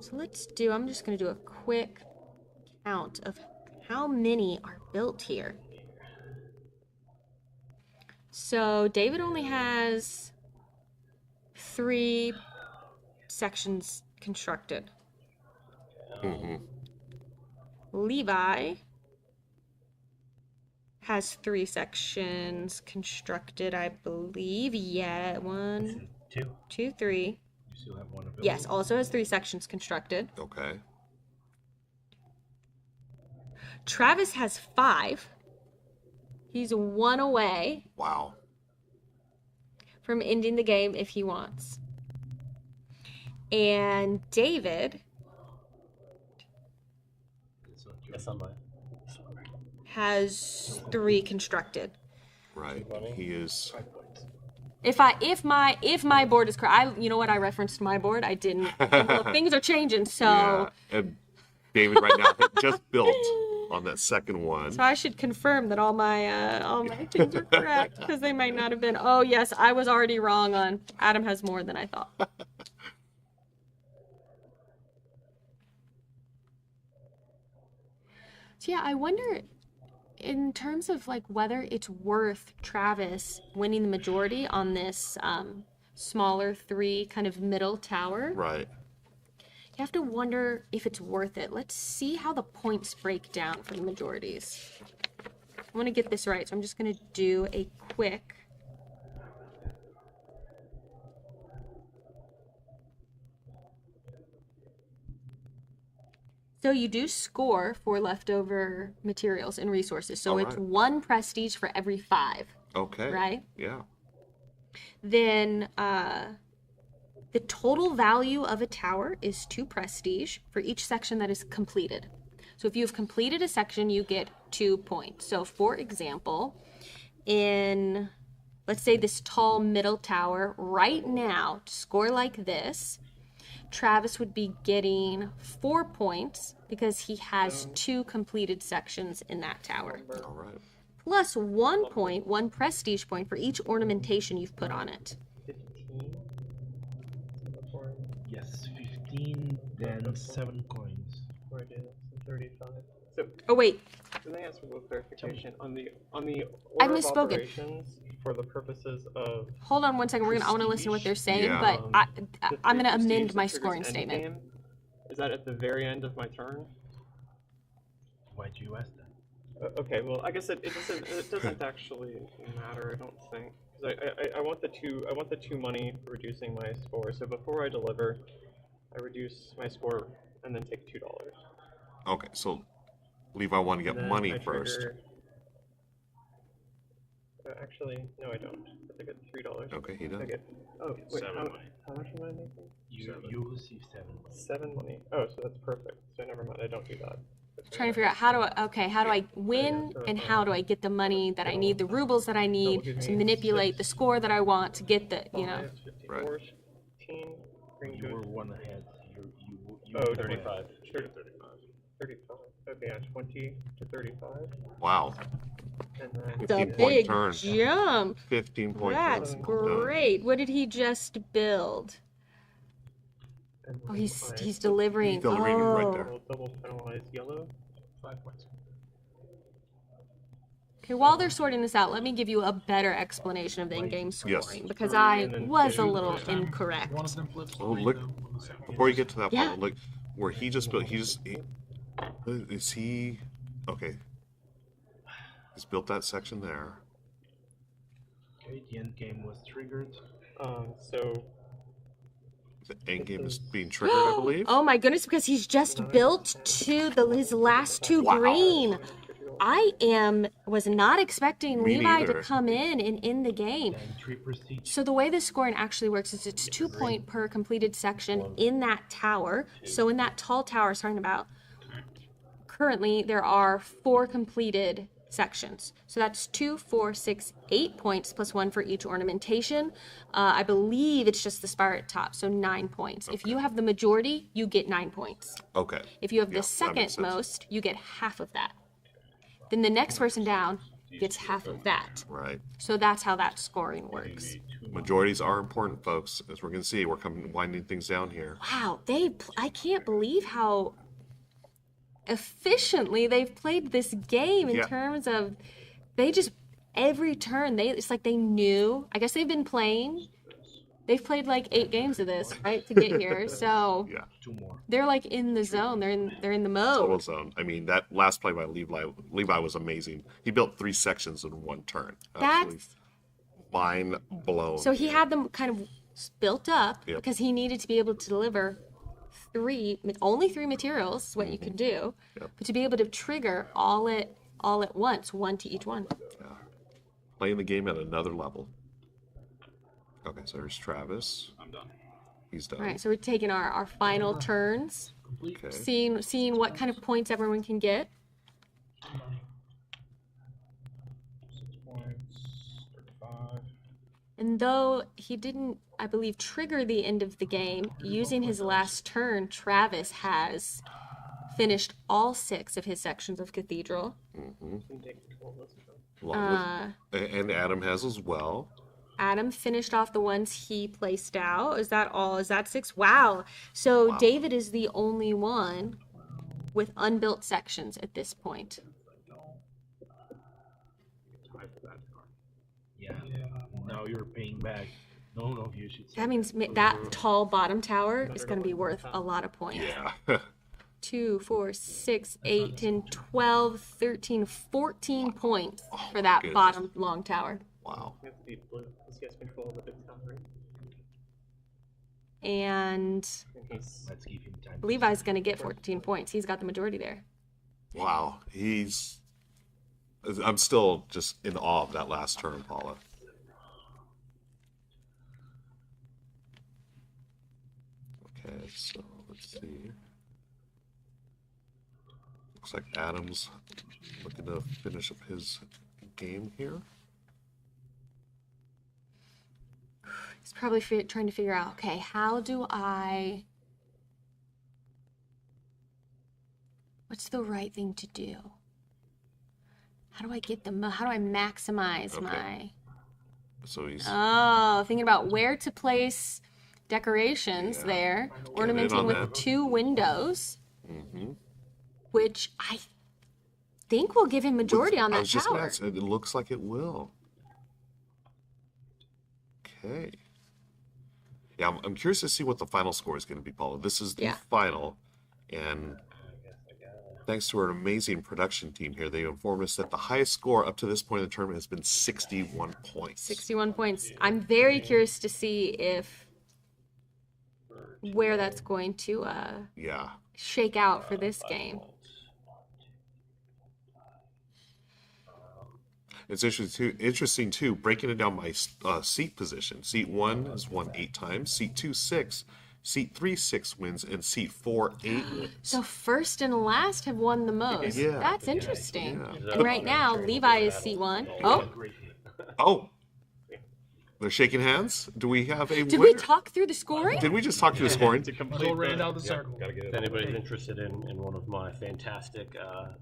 So I'm just going to do a quick count of how many are built here. So David only has 3 sections constructed. Mm-hmm. Levi has 3 sections constructed, I believe. Yeah, 1, Two. 2, 3. You still have one available. Yes, also has 3 sections constructed. Okay. Travis has 5. He's 1 away Wow. from ending the game if he wants. And David That's not mine. has 3 constructed. Right. He is. If my board is correct, you know what? I referenced my board. I didn't. Well, things are changing, so. Yeah. And David right now had just built on that second one. So I should confirm that all my things are correct, because they might not have been. Oh yes, I was already wrong on. Adam has more than I thought. So yeah, I wonder, in terms of like whether it's worth Travis winning the majority on this smaller 3 kind of middle tower. Right. You have to wonder if it's worth it. Let's see how the points break down for the majorities. I want to get this right, so I'm just going to do a quick. So you do score for leftover materials and resources. So it's 1 prestige for every 5. Okay. Right? Yeah. Then the total value of a tower is 2 prestige for each section that is completed. So if you have completed a section, you get 2 points. So for example, in, let's say, this tall middle tower, right now, to score like this, Travis would be getting 4 points because he has 2 completed sections in that tower. All right. Plus 1 point, 1 prestige point for each ornamentation you've put on it. 15. Yes, 15, then 7 coins. 35. So, Oh wait, can I ask for a little clarification on the order I of misspoken. operations for the purposes of hold on one second. I want to listen to what they're saying, Yeah. but the I'm going to 3 amend prestige my that triggers scoring statement. Endgame? Is that at the very end of my turn? Why'd you ask that? Okay, well, I guess it doesn't actually matter, I don't think. 'Cause I want the two money for reducing my score. So before I deliver, I reduce my score and then take $2. Okay. So Levi want to get And then money I first. trigger- actually, no, I don't. I get $3. Okay, he does. I get. Oh wait, 7 money. how much am I making? You receive 7 coins. 7 money. Oh, so that's perfect. So never mind. I don't do that. Trying to figure out how do I win and how do I get the money that I need, the rubles that I need to manipulate the score that I want to get the, you know. 54, 15, bring You good. were 1 ahead. You Oh, were 35. Sure. 35. 35. Okay, yeah, 20 to 35. Wow. And then It's a 15-point big turn. jump. 15-point That's turn. great. What did he just build? and Oh, then he's delivering. He's delivering right Oh. there. double penalize yellow. 5 points. Okay, while they're sorting this out, let me give you a better explanation of the in-game Yes. scoring, because I And then was a two little percent. incorrect. One of them flips. Oh, three look. of them on the second. Before you get to that Yeah. part, look where he just built. Is he okay? He's built that section there. Okay, the end game was triggered. So The end game is being triggered, I believe. Oh my goodness, because he's just built his last 2 Wow. green. Was not expecting Me Levi neither. to come in and end the game. Then 3 prestige. So the way this scoring actually works is it's 2 point per completed section in that tower. So in that tall tower I was talking about, currently there are 4 completed sections. So that's 2, 4, 6, 8 points plus 1 for each ornamentation. I believe it's just the spire at top, so 9 points. If you have the majority, you get 9 points. Okay. If you have Yeah, the that makes second sense. most, you get half of that. Then the next person down gets half of that. Right. So that's how that scoring works. Majorities are important, folks. As we're gonna see, we're winding things down here. Wow, I can't believe how efficiently they've played this game in Yeah. terms of every turn it's like they knew. I guess they've been playing They've played like 8 games of this, right, to get here. So Yeah. 2 more. they're like in the zone. They're in the Total mode. zone. I mean, that last play by Levi was amazing. He built 3 sections in 1 turn. Absolutely That's mind blown. so he had them kind of built up Yep. because he needed to be able to deliver only 3 materials is what you can do, Yep. but to be able to trigger all at once, 1 to each one. Playing the game at another level. Okay, so there's Travis. I'm done. He's done. All right, so we're taking our final turns, Okay. seeing what kind of points everyone can get. 6 points. 35. And though he didn't, I believe, trigger the end of the game, using his last turn, Travis has finished all 6 of his sections of Cathedral. You can take control of this. Along with- and Adam has as well. Adam finished off the ones he placed out. Is that all? Is that 6? Wow. So David is the only one with unbuilt sections at this point. Yeah. Now you're paying back. No, you should say That means that tall bottom tower is going to be worth a lot of points. Yeah. 2, 4, 6, 8, 10, 12, 13, 14 points for that goodness. bottom long tower. Wow. You have to be blue. This gets control of the big tower. And In case Let's give him time. Levi's going to get 14 points. He's got the majority there. Wow. I'm still just in awe of that last turn, Paula. Okay, so let's see. Looks like Adam's looking to finish up his game here. He's probably trying to figure out, okay, what's the right thing to do? How do I get how do I maximize my... So he's thinking about where to place decorations there, ornamenting on with that. 2 windows, which I think will give him majority on I that was just tower. gonna say, it looks like it will. Okay. Yeah, I'm curious to see what the final score is going to be, Paula. This is the final, and thanks to our amazing production team here, they informed us that the highest score up to this point in the tournament has been 61 points. 61 points. I'm very curious to see where that's going to Yeah. shake out for this game. It's interesting too, breaking it down by seat position. Seat 1 has won 8 times, seat 2, 6, seat 3, 6 wins, and seat 4, 8 wins. So first and last have won the most. Yeah. That's interesting. Yeah. And right now, Levi is seat 1. Oh, Oh, they're shaking hands. Do we have a did we winner? talk through the scoring? Did we just talk to the scoring? to Go complete right down the circle. If anybody's interested in one of my fantastic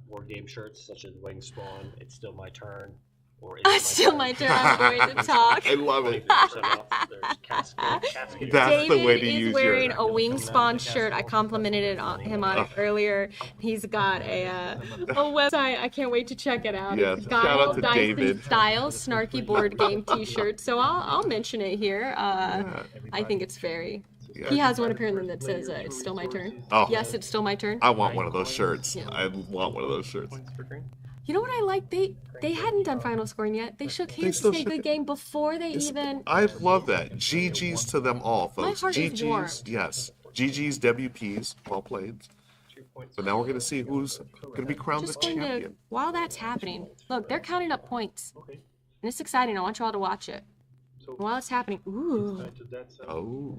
board game shirts, such as Wing Spawn, It's Still My Turn, or It's still my turn. I'm going to talk. I love it. 20% off. There's Cascade. That's the way to David use is wearing your... a Wingspawn shirt. I complimented him on it earlier. He's got a website. I can't wait to check it out. Yes, It's shout out Guile to Dyson David. Style Snarky Board Game T-shirt. So I'll mention it here. I think it's very... Yeah. He has one apparently that says, it's still my turn. Oh. Yes, it's still my turn. I want one of those shirts. Yeah. I want one of those shirts. points for green. You know what I like? They hadn't done final scoring yet. They shook hands still to say shook good it. game before they It's- even... I love that. GG's to them all, My folks. heart is GG's, warmed. yes. GG's, WP's, well played. 2 points. But now we're going to see who's going to be crowned the Just going to... champion. While that's happening, look, they're counting up points. And it's exciting. I want you all to watch it. And while it's happening... Ooh. Oh,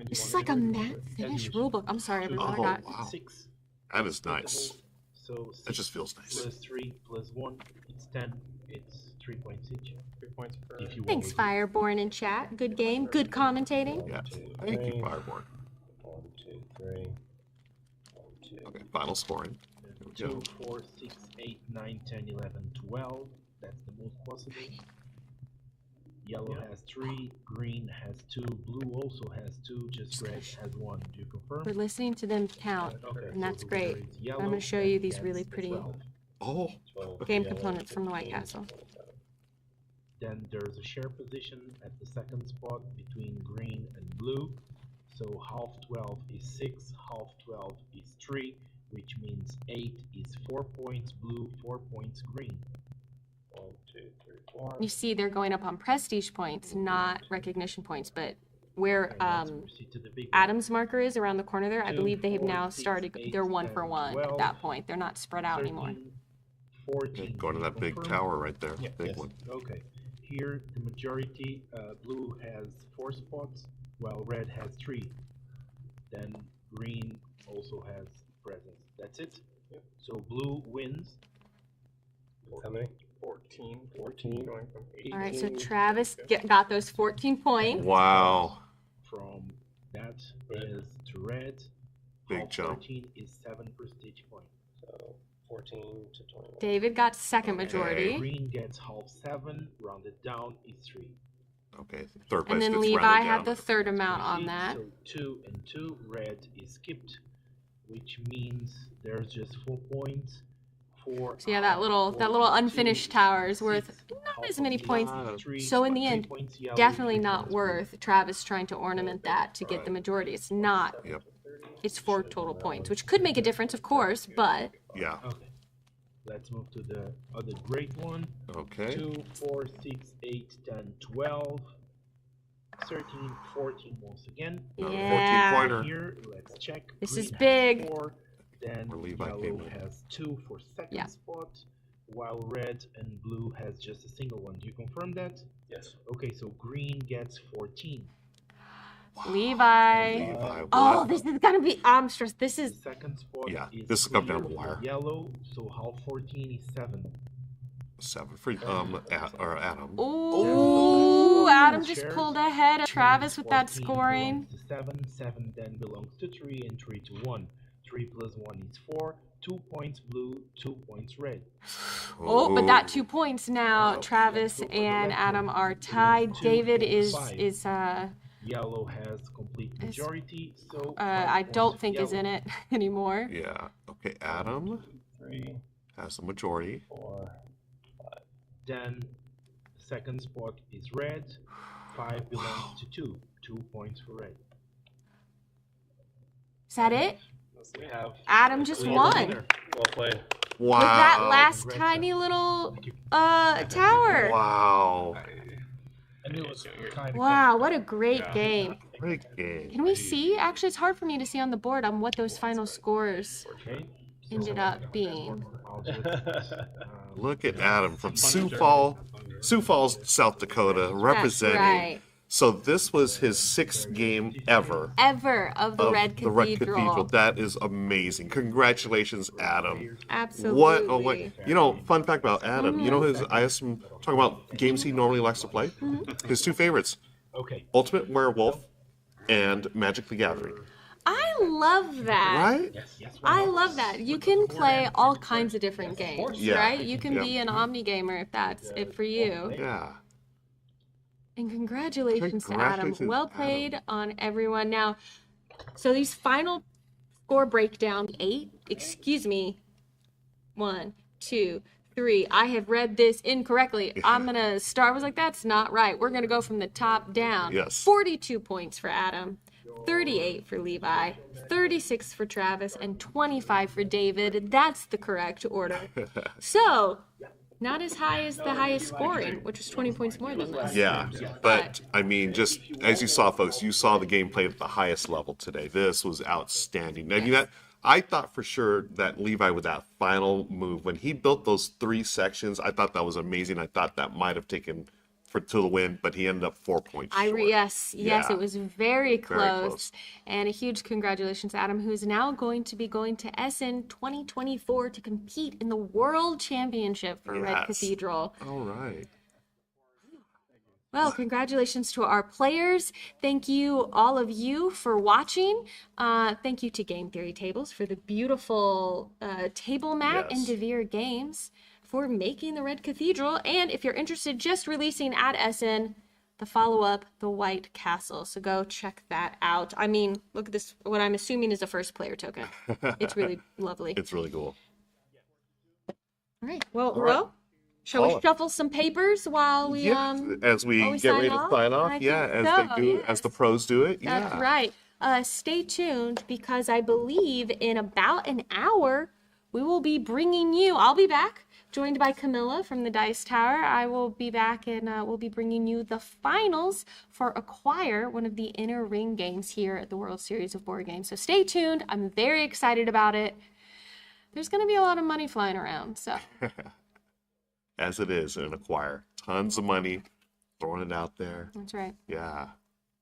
This is like a matte finish rulebook. I'm sorry, everyone. I got... wow. 6. That is nice. So That just feels nice. plus 3 plus 1, it's 10. It's 3 points each. 3 points for If you Thanks, want. Fireborn in chat. Good game. Good commentating. Yeah. Thank you, Fireborn. 1, 2, 3. 1, 2. Okay, final scoring. Here we 2, go. 4, 6, 8, 9, 10, 11, 12. That's the most possible. Yellow has 3, green has 2, blue also has 2, just red has 1. Do you confirm? We're listening to them count, Okay, and that's so the great. winner is I'm yellow, going to show you these that's really the pretty 12. Oh, 12 game yellow, components from the White 15. Castle. Then there's a share position at the second spot between green and blue. So half 12 is 6, half 12 is 3, which means 8 is 4 points blue, 4 points green. 1, 2, 3, 4. You see, they're going up on prestige points, not recognition points, but where Adam's marker is around the corner there, I believe they have now started, they're 1 for 1 at that point. They're not spread out 13, anymore. 14. Going to that big tower right there. Yeah, Big yes. one. Okay. Here, the majority, blue has 4 spots, while red has 3. Then green also has presence. That's it. Yep. So blue wins. How many? 14. 14 going from 18. All right, so Travis got those 14 points. Wow. From that is to red. Big Half jump. 13 is 7 prestige points. So 14 to 21. David got second majority. Green gets half 7, rounded down is 3. Okay, third place And then gets Levi rounded had down. the third amount on Proceed. that. So 2 and 2, red is skipped, which means there's just 4 points. So yeah, that little unfinished tower is worth not as many points. So in the end, definitely not worth Travis trying to ornament that to get the majority. It's not. Yep. It's 4 total points, which could make a difference, of course, but Yeah. Okay. Let's move to the other great one. Okay. 2, 4, 6, 8, 10, 12, 13, 14 once again. Another yeah. 14 pointer. Here, let's check. This Green is has big. 4, then Or Levi yellow came in. has 2 for second Yeah. spot, while red and blue has just a single one. Do you confirm that? Yes. Okay, so green gets 14. Levi. Levi, Oh, what? this is gonna be. I'm stressed. This The is. second spot Yeah, is this is come down clear to the wire. for yellow, so half 14 is 7. 7 for or Adam. Ooh, Adam just pulled ahead of Travis with that 14 scoring. belongs to 7, 7 then belongs to 3, and 3 to 1. 3 plus 1 is 4, 2 points blue, 2 points red. Oh, but that 2 points now. Travis and Adam are tied. David is Yellow has complete majority, so I 5 don't points think for is in yellow. it anymore. Yeah. Okay, Adam 3, has the majority. 4. Then second spot is red, 5 belongs to 2, 2 points for red. Is that it? We have Adam just won well played. Wow. with that last tiny little tower. Wow. I knew it was kind of Wow, what a great game. Great game. Can we see? Actually, it's hard for me to see on the board on what those final scores Okay. ended up being. I'll just, Look at Adam from Sioux Falls, South Dakota, representing. right. So this was his 6th game ever Ever of the of Red the Red Cathedral. Cathedral. That is amazing. Congratulations, Adam. Absolutely. What? Fun fact about Adam. You know I asked him talking about games he normally likes to play. His 2 favorites: okay. Ultimate Werewolf and Magic the Gathering. I love that. Right? I love that. You can play all kinds of different games, Yeah. right? You can Yeah. be an omni gamer if that's it for you. Yeah. And congratulations to Adam. Congratulations, Well played on everyone. Now, so these final score breakdown, 8, excuse me, 1, 2, 3. I have read this incorrectly. I'm going to start. I was like, that's not right. We're going to go from the top down. Yes. 42 points for Adam, 38 for Levi, 36 for Travis, and 25 for David. That's the correct order. So, not as high as the highest scoring, which was 20 points more than this. Yeah, but I mean, just as you saw, folks, you saw the game played at the highest level today. This was outstanding. I mean, I thought for sure that Levi, with that final move, when he built those 3 sections, I thought that was amazing. I thought that might have taken to the win, but he ended up 4 points short. Yes, Yeah. it was very close. close. And a huge congratulations to Adam, who is now going to be going to Essen 2024 to compete in the World Championship for Red Yes. Cathedral. All right. Well, congratulations to our players. Thank you, all of you, for watching. Thank you to Game Theory Tables for the beautiful table mat and Yes. Devere Games for making the Red Cathedral. And if you're interested, just releasing at Essen the follow-up, The White Castle. So go check that out. I mean, look at this, what I'm assuming is a first player token. It's really lovely. It's really cool. All right. Well, Ruel, Shall we Paula. shuffle some papers while we as we while we get ready sign to off? sign off, I yeah, think as so, they do, as the pros do it, That's yeah. right. Stay tuned because I believe in about an hour we will be bringing you. I'll be back, joined by Camilla from the Dice Tower. I will be back and we'll be bringing you the finals for Acquire, one of the inner ring games here at the World Series of Board Games. So stay tuned. I'm very excited about it. There's going to be a lot of money flying around, so. As it is in Acquire. Tons of money, throwing it out there. That's right. Yeah.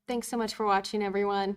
Thanks so much for watching, everyone.